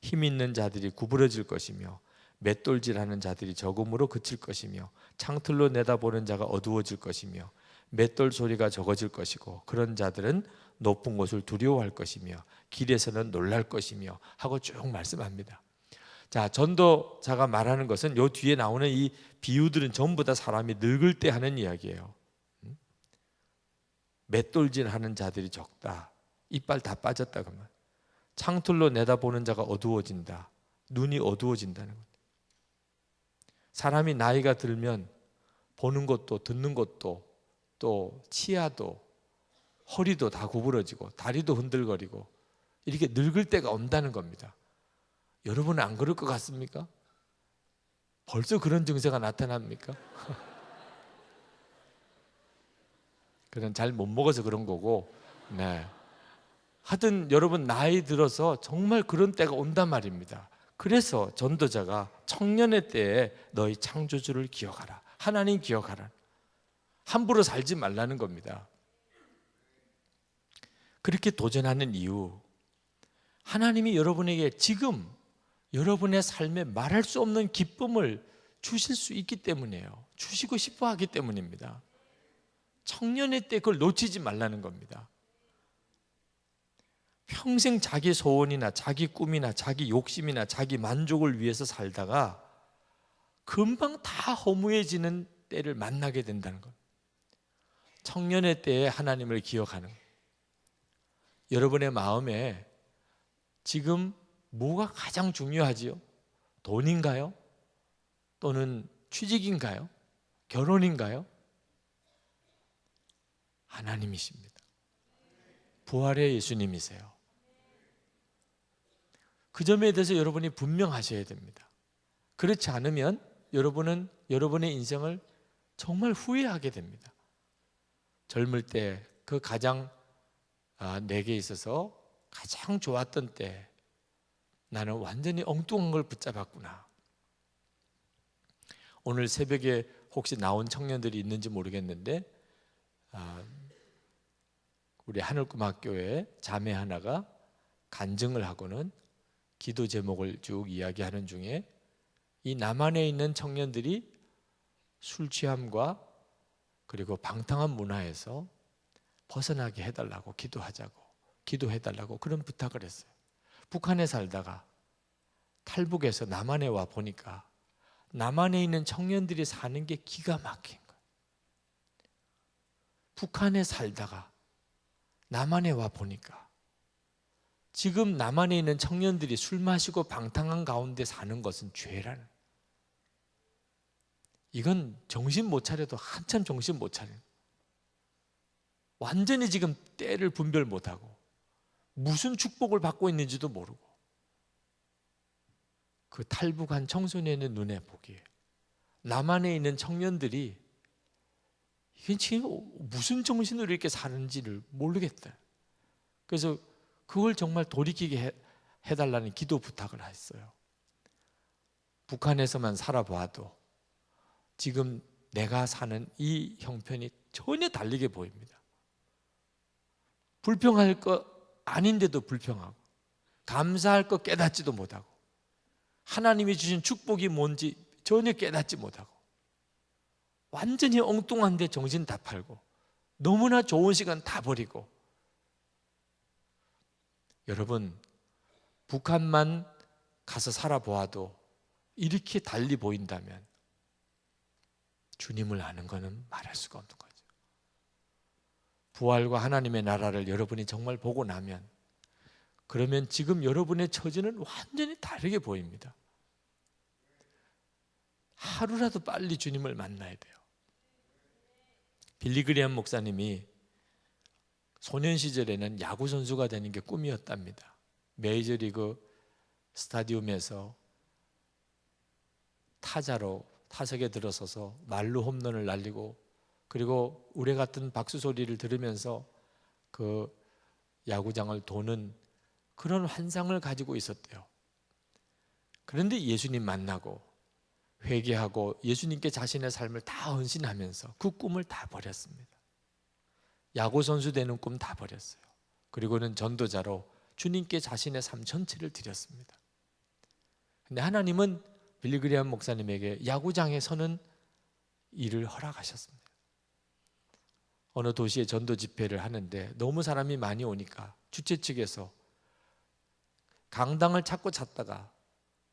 힘 있는 자들이 구부러질 것이며 맷돌질하는 자들이 적음으로 그칠 것이며 창틀로 내다보는 자가 어두워질 것이며 맷돌 소리가 적어질 것이고 그런 자들은 높은 곳을 두려워할 것이며 길에서는 놀랄 것이며 하고 쭉 말씀합니다. 자, 전도자가 말하는 것은 요 뒤에 나오는 이 비유들은 전부 다 사람이 늙을 때 하는 이야기예요. 맷돌질하는 자들이 적다. 이빨 다 빠졌다 그러면 창틀로 내다보는 자가 어두워진다. 눈이 어두워진다는 것. 사람이 나이가 들면 보는 것도 듣는 것도 또 치아도 허리도 다 구부러지고 다리도 흔들거리고 이렇게 늙을 때가 온다는 겁니다. 여러분은 안 그럴 것 같습니까? 벌써 그런 증세가 나타납니까? 그건 잘 못 먹어서 그런 거고, 네. 하여튼 여러분 나이 들어서 정말 그런 때가 온단 말입니다. 그래서 전도자가 청년의 때에 너희 창조주를 기억하라. 하나님 기억하라. 함부로 살지 말라는 겁니다. 그렇게 도전하는 이유, 하나님이 여러분에게 지금 여러분의 삶에 말할 수 없는 기쁨을 주실 수 있기 때문이에요. 주시고 싶어 하기 때문입니다. 청년의 때 그걸 놓치지 말라는 겁니다. 평생 자기 소원이나 자기 꿈이나 자기 욕심이나 자기 만족을 위해서 살다가 금방 다 허무해지는 때를 만나게 된다는 것. 청년의 때에 하나님을 기억하는 것. 여러분의 마음에 지금 뭐가 가장 중요하지요? 돈인가요? 또는 취직인가요? 결혼인가요? 하나님이십니다. 부활의 예수님이세요. 그 점에 대해서 여러분이 분명하셔야 됩니다. 그렇지 않으면 여러분은 여러분의 인생을 정말 후회하게 됩니다. 젊을 때 그 가장 내게 있어서 가장 좋았던 때 나는 완전히 엉뚱한 걸 붙잡았구나. 오늘 새벽에 혹시 나온 청년들이 있는지 모르겠는데 우리 하늘꿈학교에 자매 하나가 간증을 하고는 기도 제목을 쭉 이야기하는 중에 이 남한에 있는 청년들이 술 취함과 그리고 방탕한 문화에서 벗어나게 해달라고 기도해달라고 그런 부탁을 했어요. 북한에 살다가 탈북해서 남한에 와 보니까 남한에 있는 청년들이 사는 게 기가 막힌 거예요. 북한에 살다가 남한에 와 보니까 지금 남한에 있는 청년들이 술 마시고 방탕한 가운데 사는 것은 죄라는, 이건 정신 못 차려도 한참 정신 못 차려, 완전히 지금 때를 분별 못하고 무슨 축복을 받고 있는지도 모르고 그 탈북한 청소년의 눈에 보기에 남한에 있는 청년들이 이게 지금 무슨 정신으로 이렇게 사는지를 모르겠다. 그래서 그걸 정말 돌이키게 해달라는 기도 부탁을 했어요. 북한에서만 살아봐도 지금 내가 사는 이 형편이 전혀 다르게 보입니다. 불평할 거 아닌데도 불평하고, 감사할 거 깨닫지도 못하고, 하나님이 주신 축복이 뭔지 전혀 깨닫지 못하고, 완전히 엉뚱한데 정신 다 팔고, 너무나 좋은 시간 다 버리고. 여러분, 북한만 가서 살아보아도 이렇게 달리 보인다면 주님을 아는 것은 말할 수가 없는 거죠. 부활과 하나님의 나라를 여러분이 정말 보고 나면, 그러면 지금 여러분의 처지는 완전히 다르게 보입니다. 하루라도 빨리 주님을 만나야 돼요. 빌리 그레이엄 목사님이 소년 시절에는 야구 선수가 되는 게 꿈이었답니다. 메이저리그 스타디움에서 타자로 타석에 들어서서 말루 홈런을 날리고, 그리고 우리 같은 박수 소리를 들으면서 그 야구장을 도는 그런 환상을 가지고 있었대요. 그런데 예수님 만나고 회개하고 예수님께 자신의 삶을 다 헌신하면서 그 꿈을 다 버렸습니다. 야구 선수 되는 꿈 다 버렸어요. 그리고는 전도자로 주님께 자신의 삶 전체를 드렸습니다. 근데 하나님은 빌리 그레이엄 목사님에게 야구장에 서는 일을 허락하셨습니다. 어느 도시에 전도 집회를 하는데 너무 사람이 많이 오니까 주최 측에서 강당을 찾다가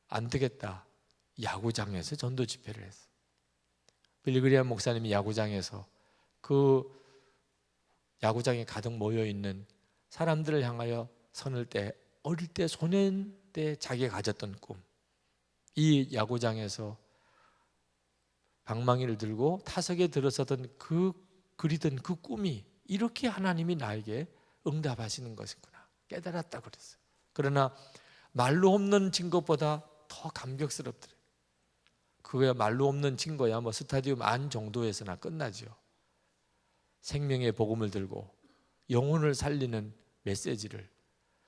안 되겠다, 야구장에서 전도 집회를 했어요. 빌리 그레이엄 목사님이 야구장에서 그 야구장에 가득 모여있는 사람들을 향하여 선을 때, 어릴 때 소년 때 자기가 가졌던 꿈, 이 야구장에서 방망이를 들고 타석에 들어서던 그리던 그 꿈이 이렇게 하나님이 나에게 응답하시는 것이구나 깨달았다고 그랬어요. 그러나 말로 홈런 친 것보다 더 감격스럽더래요. 그거야 말로 홈런 친 거야 뭐 스타디움 안 정도에서나 끝나죠. 생명의 복음을 들고 영혼을 살리는 메시지를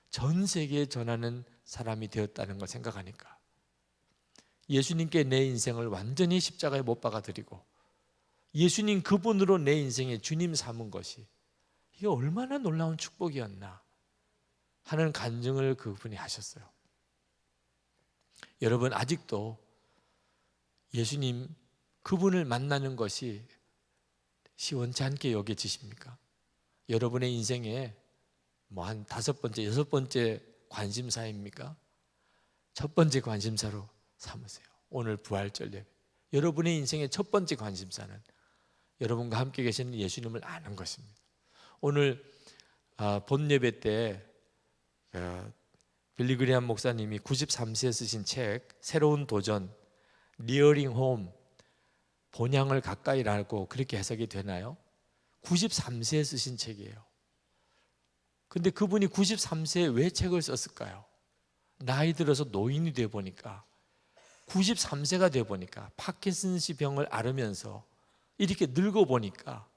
전 세계에 전하는 사람이 되었다는 걸 생각하니까 예수님께 내 인생을 완전히 십자가에 못 박아드리고 예수님 그분으로 내 인생에 주님 삼은 것이 이게 얼마나 놀라운 축복이었나 하는 간증을 그분이 하셨어요. 여러분, 아직도 예수님 그분을 만나는 것이 시원치 않게 여겨지십니까? 여러분의 인생에 뭐 한 5번째, 6번째 관심사입니까? 첫 번째 관심사로 삼으세요. 오늘 부활절 예배, 여러분의 인생의 첫 번째 관심사는 여러분과 함께 계시는 예수님을 아는 것입니다. 오늘 본 예배 때 빌리 그레이엄 목사님이 93세에 쓰신 책 새로운 도전, 리어링 홈, 본향을 가까이라고 그렇게 해석이 되나요? 93세에 쓰신 책이에요. 근데 그분이 93세에 왜 책을 썼을까요? 나이 들어서 노인이 되어 보니까 93세가 되어 보니까 파킨슨씨 병을 앓으면서 이렇게 늙어 보니까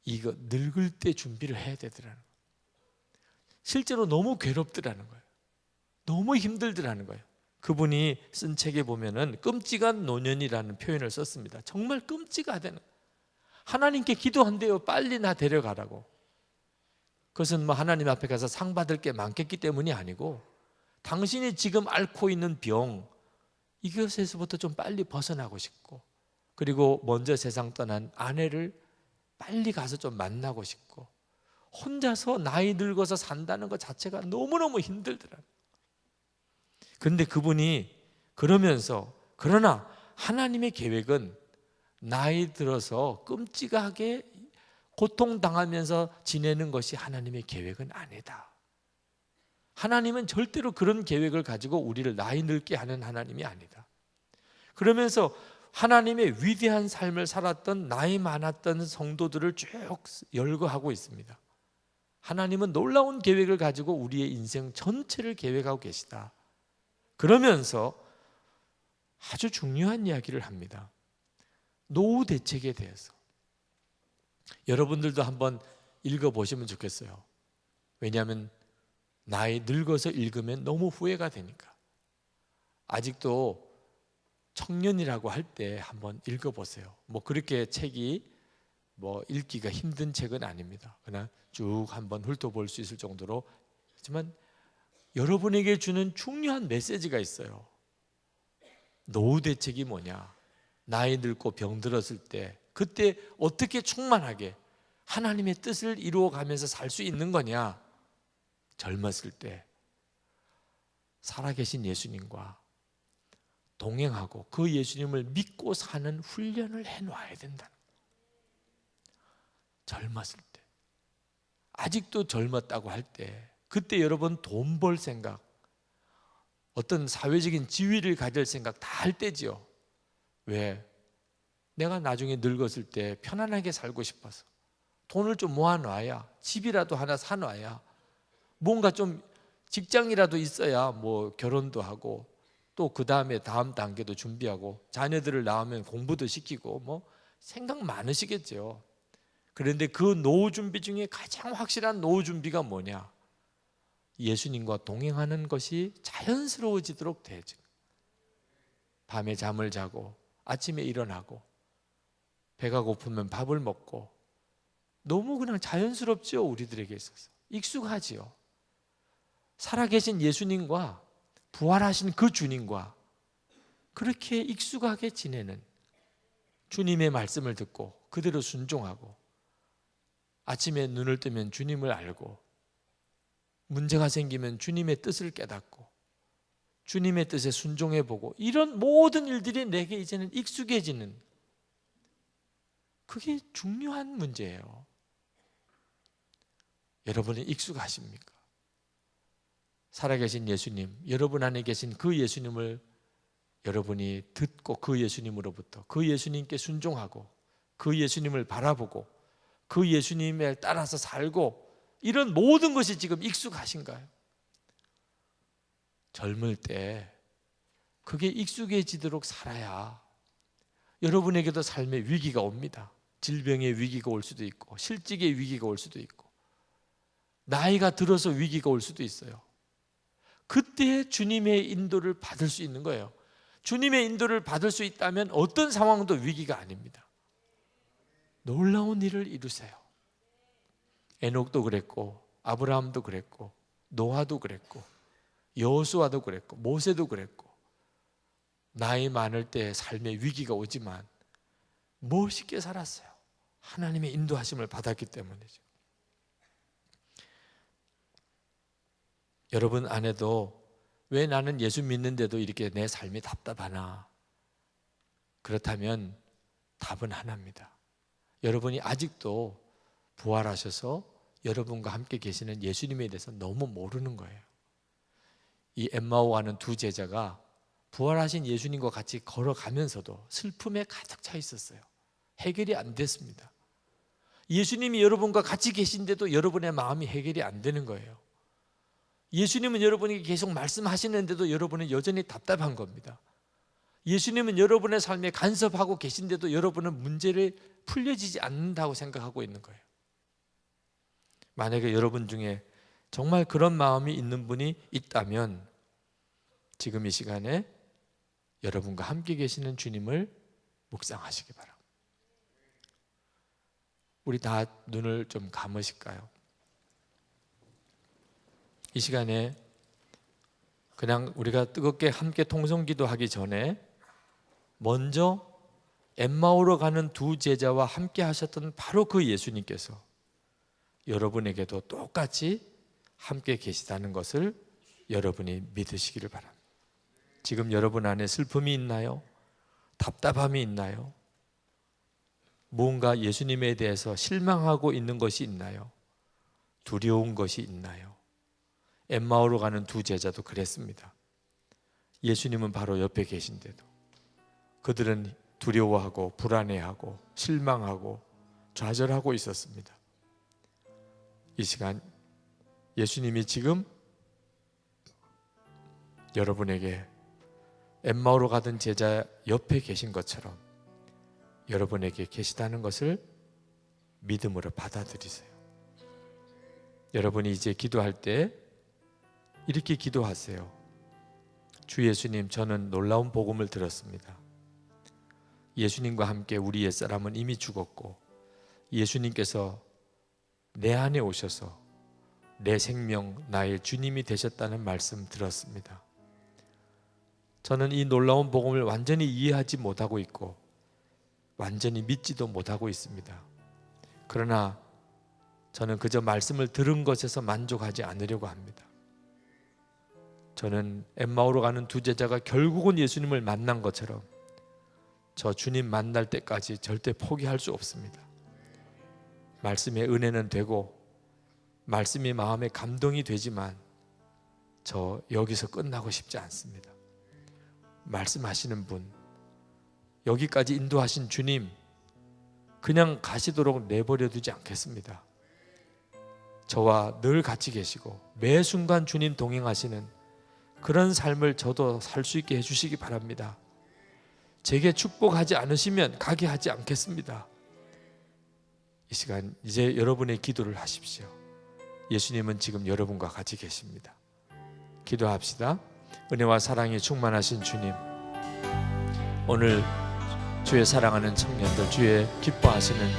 이거 늙을 때 준비를 해야 되더라는 거예요. 실제로 너무 괴롭더라는 거예요. 너무 힘들더라는 거예요. 그분이 쓴 책에 보면은 끔찍한 노년이라는 표현을 썼습니다. 정말 끔찍하다는, 하나님께 기도한대요. 빨리 나 데려가라고. 그것은 뭐 하나님 앞에 가서 상 받을 게 많겠기 때문이 아니고 당신이 지금 앓고 있는 병, 이것에서부터 좀 빨리 벗어나고 싶고, 그리고 먼저 세상 떠난 아내를 빨리 가서 좀 만나고 싶고, 혼자서 나이 늙어서 산다는 것 자체가 너무너무 힘들더라고요. 그런데 그분이 그러면서, 그러나 하나님의 계획은 나이 들어서 끔찍하게 고통당하면서 지내는 것이 하나님의 계획은 아니다. 하나님은 절대로 그런 계획을 가지고 우리를 나이 늙게 하는 하나님이 아니다. 그러면서 하나님의 위대한 삶을 살았던 나이 많았던 성도들을 쭉 열거하고 있습니다. 하나님은 놀라운 계획을 가지고 우리의 인생 전체를 계획하고 계시다. 그러면서 아주 중요한 이야기를 합니다. 노후 대책에 대해서. 여러분들도 한번 읽어보시면 좋겠어요. 왜냐하면 나이 늙어서 읽으면 너무 후회가 되니까. 아직도 청년이라고 할 때 한번 읽어보세요. 뭐 그렇게 책이 뭐 읽기가 힘든 책은 아닙니다. 그냥 쭉 한번 훑어볼 수 있을 정도로. 하지만 여러분에게 주는 중요한 메시지가 있어요. 노후 대책이 뭐냐? 나이 늙고 병들었을 때 그때 어떻게 충만하게 하나님의 뜻을 이루어가면서 살 수 있는 거냐? 젊었을 때 살아계신 예수님과 동행하고 그 예수님을 믿고 사는 훈련을 해놔야 된다. 젊었을 때, 아직도 젊었다고 할 때, 그때 여러분 돈 벌 생각, 어떤 사회적인 지위를 가질 생각 다 할 때지요. 왜? 내가 나중에 늙었을 때 편안하게 살고 싶어서 돈을 좀 모아놔야, 집이라도 하나 사놔야, 뭔가 좀 직장이라도 있어야 뭐 결혼도 하고 또 그 다음에 다음 단계도 준비하고 자녀들을 낳으면 공부도 시키고 뭐 생각 많으시겠죠. 그런데 그 노후 준비 중에 가장 확실한 노후 준비가 뭐냐? 예수님과 동행하는 것이 자연스러워지도록 되죠. 밤에 잠을 자고 아침에 일어나고 배가 고프면 밥을 먹고 너무 그냥 자연스럽죠. 우리들에게 있어서 익숙하지요. 살아계신 예수님과 부활하신 그 주님과 그렇게 익숙하게 지내는, 주님의 말씀을 듣고 그대로 순종하고 아침에 눈을 뜨면 주님을 알고 문제가 생기면 주님의 뜻을 깨닫고 주님의 뜻에 순종해보고 이런 모든 일들이 내게 이제는 익숙해지는, 그게 중요한 문제예요. 여러분은 익숙하십니까? 살아계신 예수님, 여러분 안에 계신 그 예수님을 여러분이 듣고 그 예수님으로부터 그 예수님께 순종하고 그 예수님을 바라보고 그 예수님에 따라서 살고 이런 모든 것이 지금 익숙하신가요? 젊을 때 그게 익숙해지도록 살아야 여러분에게도 삶의 위기가 옵니다. 질병의 위기가 올 수도 있고 실직의 위기가 올 수도 있고 나이가 들어서 위기가 올 수도 있어요. 그때 주님의 인도를 받을 수 있는 거예요. 주님의 인도를 받을 수 있다면 어떤 상황도 위기가 아닙니다. 놀라운 일을 이루세요. 에녹도 그랬고 아브라함도 그랬고 노아도 그랬고 여호수아도 그랬고 모세도 그랬고 나이 많을 때 삶의 위기가 오지만 멋있게 살았어요. 하나님의 인도하심을 받았기 때문이죠. 여러분 안에도 왜 나는 예수 믿는데도 이렇게 내 삶이 답답하나? 그렇다면 답은 하나입니다. 여러분이 아직도 부활하셔서 여러분과 함께 계시는 예수님에 대해서 너무 모르는 거예요. 이 엠마오 가는 두 제자가 부활하신 예수님과 같이 걸어가면서도 슬픔에 가득 차 있었어요. 해결이 안 됐습니다. 예수님이 여러분과 같이 계신데도 여러분의 마음이 해결이 안 되는 거예요. 예수님은 여러분에게 계속 말씀하시는데도 여러분은 여전히 답답한 겁니다. 예수님은 여러분의 삶에 간섭하고 계신데도 여러분은 문제를 풀려지지 않는다고 생각하고 있는 거예요. 만약에 여러분 중에 정말 그런 마음이 있는 분이 있다면 지금 이 시간에 여러분과 함께 계시는 주님을 묵상하시기 바랍니다. 우리 다 눈을 좀 감으실까요? 이 시간에 그냥 우리가 뜨겁게 함께 통성기도 하기 전에 먼저 엠마오로 가는 두 제자와 함께 하셨던 바로 그 예수님께서 여러분에게도 똑같이 함께 계시다는 것을 여러분이 믿으시기를 바랍니다. 지금 여러분 안에 슬픔이 있나요? 답답함이 있나요? 무언가 예수님에 대해서 실망하고 있는 것이 있나요? 두려운 것이 있나요? 엠마오로 가는 두 제자도 그랬습니다. 예수님은 바로 옆에 계신데도 그들은 두려워하고 불안해하고 실망하고 좌절하고 있었습니다. 이 시간 예수님이 지금 여러분에게 엠마오로 가던 제자 옆에 계신 것처럼 여러분에게 계시다는 것을 믿음으로 받아들이세요. 여러분이 이제 기도할 때 이렇게 기도하세요. 주 예수님, 저는 놀라운 복음을 들었습니다. 예수님과 함께 우리 옛사람은 이미 죽었고 예수님께서 내 안에 오셔서 내 생명, 나의 주님이 되셨다는 말씀 들었습니다. 저는 이 놀라운 복음을 완전히 이해하지 못하고 있고 완전히 믿지도 못하고 있습니다. 그러나 저는 그저 말씀을 들은 것에서 만족하지 않으려고 합니다. 저는 엠마오로 가는 두 제자가 결국은 예수님을 만난 것처럼 저 주님 만날 때까지 절대 포기할 수 없습니다. 말씀의 은혜는 되고 말씀이 마음에 감동이 되지만 저 여기서 끝나고 싶지 않습니다. 말씀하시는 분, 여기까지 인도하신 주님 그냥 가시도록 내버려 두지 않겠습니다. 저와 늘 같이 계시고 매 순간 주님 동행하시는 그런 삶을 저도 살 수 있게 해주시기 바랍니다. 제게 축복하지 않으시면 가게 하지 않겠습니다. 이 시간 이제 여러분의 기도를 하십시오. 예수님은 지금 여러분과 같이 계십니다. 기도합시다. 은혜와 사랑이 충만하신 주님, 오늘 주의 사랑하는 청년들, 주의 기뻐하시는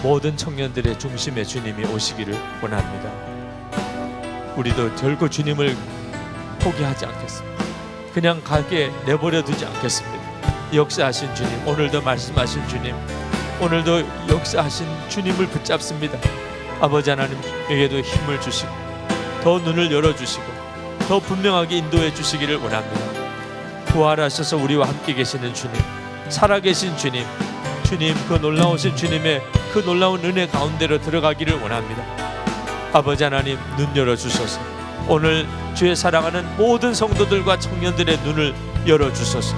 모든 청년들의 중심에 주님이 오시기를 원합니다. 우리도 결코 주님을 포기하지 않겠습니다. 그냥 가게 내버려 두지 않겠습니다. 역사하신 주님, 오늘도 말씀하신 주님, 오늘도 역사하신 주님을 붙잡습니다. 아버지 하나님에게도 힘을 주시고 더 눈을 열어주시고 더 분명하게 인도해 주시기를 원합니다. 부활하셔서 우리와 함께 계시는 주님, 살아계신 주님, 주님 그 놀라우신 주님의 그 놀라운 은혜 가운데로 들어가기를 원합니다. 아버지 하나님, 눈 열어주소서. 오늘 주의 사랑하는 모든 성도들과 청년들의 눈을 열어주소서.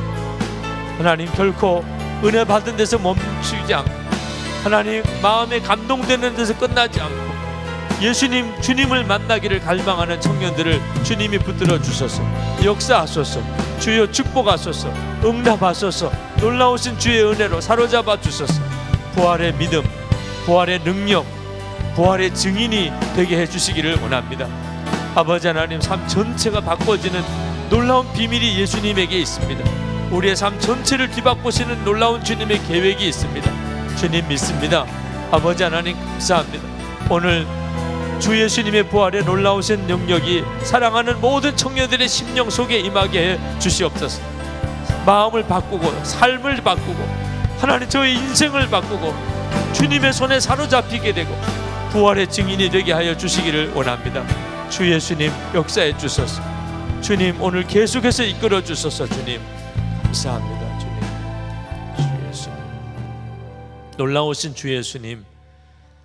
하나님, 결코 은혜 받은 데서 멈추지 않고 하나님 마음에 감동되는 데서 끝나지 않고 예수님, 주님을 만나기를 갈망하는 청년들을 주님이 붙들어 주소서. 역사하소서. 주여 축복하소서. 응답하소서. 놀라우신 주의 은혜로 사로잡아 주소서. 부활의 믿음, 부활의 능력, 부활의 증인이 되게 해주시기를 원합니다. 아버지 하나님, 삶 전체가 바꿔지는 놀라운 비밀이 예수님에게 있습니다. 우리의 삶 전체를 뒤바꾸시는 놀라운 주님의 계획이 있습니다. 주님 믿습니다. 아버지 하나님 감사합니다. 오늘 주 예수님의 부활의 놀라우신 능력이 사랑하는 모든 청년들의 심령 속에 임하게 해 주시옵소서. 마음을 바꾸고 삶을 바꾸고 하나님 저의 인생을 바꾸고 주님의 손에 사로잡히게 되고 부활의 증인이 되게 하여 주시기를 원합니다. 주 예수님 역사해 주소서. 주님 오늘 계속해서 이끌어 주소서. 주님 감사합니다. 주님, 주 예수님, 놀라우신 주 예수님,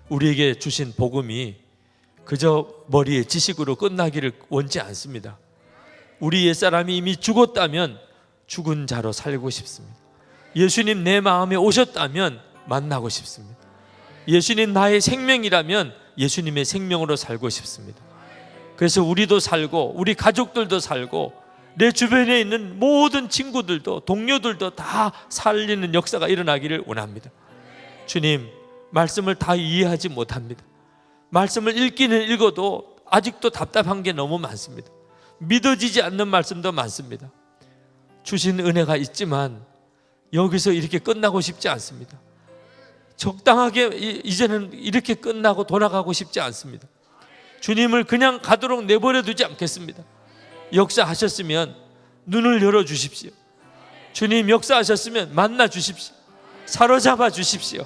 우리에게 주신 복음이 그저 머리의 지식으로 끝나기를 원치 않습니다. 우리 옛사람이 이미 죽었다면 죽은 자로 살고 싶습니다. 예수님 내 마음에 오셨다면 만나고 싶습니다. 예수님 나의 생명이라면 예수님의 생명으로 살고 싶습니다. 그래서 우리도 살고 우리 가족들도 살고 내 주변에 있는 모든 친구들도 동료들도 다 살리는 역사가 일어나기를 원합니다. 주님, 말씀을 다 이해하지 못합니다. 말씀을 읽기는 읽어도 아직도 답답한 게 너무 많습니다. 믿어지지 않는 말씀도 많습니다. 주신 은혜가 있지만 여기서 이렇게 끝나고 싶지 않습니다. 적당하게 이제는 이렇게 끝나고 돌아가고 싶지 않습니다. 주님을 그냥 가도록 내버려 두지 않겠습니다. 역사하셨으면 눈을 열어주십시오. 주님 역사하셨으면 만나 주십시오. 사로잡아 주십시오.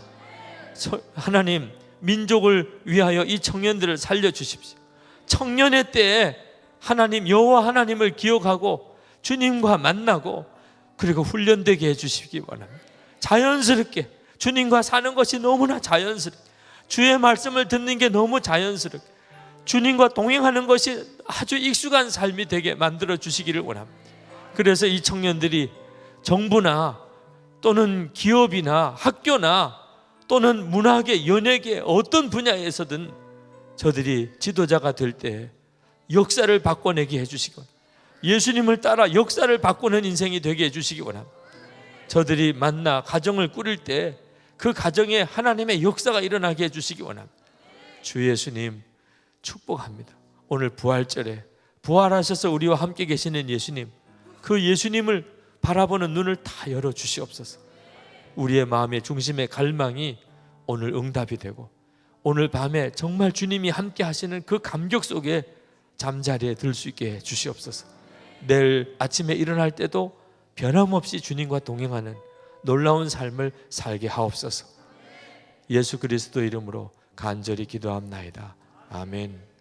하나님, 민족을 위하여 이 청년들을 살려주십시오. 청년의 때에 하나님, 여호와 하나님을 기억하고 주님과 만나고 그리고 훈련되게 해주시기 원합니다. 자연스럽게 주님과 사는 것이 너무나 자연스럽게, 주의 말씀을 듣는 게 너무 자연스럽게, 주님과 동행하는 것이 아주 익숙한 삶이 되게 만들어 주시기를 원합니다. 그래서 이 청년들이 정부나 또는 기업이나 학교나 또는 문화계, 연예계 어떤 분야에서든 저들이 지도자가 될 때 역사를 바꿔내게 해주시기 원합니다. 예수님을 따라 역사를 바꾸는 인생이 되게 해주시기 원합니다. 저들이 만나 가정을 꾸릴 때 그 가정에 하나님의 역사가 일어나게 해주시기 원합니다. 주 예수님 축복합니다. 오늘 부활절에 부활하셔서 우리와 함께 계시는 예수님, 그 예수님을 바라보는 눈을 다 열어주시옵소서. 우리의 마음의 중심의 갈망이 오늘 응답이 되고, 오늘 밤에 정말 주님이 함께 하시는 그 감격 속에 잠자리에 들 수 있게 해주시옵소서. 내일 아침에 일어날 때도 변함없이 주님과 동행하는 놀라운 삶을 살게 하옵소서. 예수 그리스도 이름으로 간절히 기도합나이다. 아멘.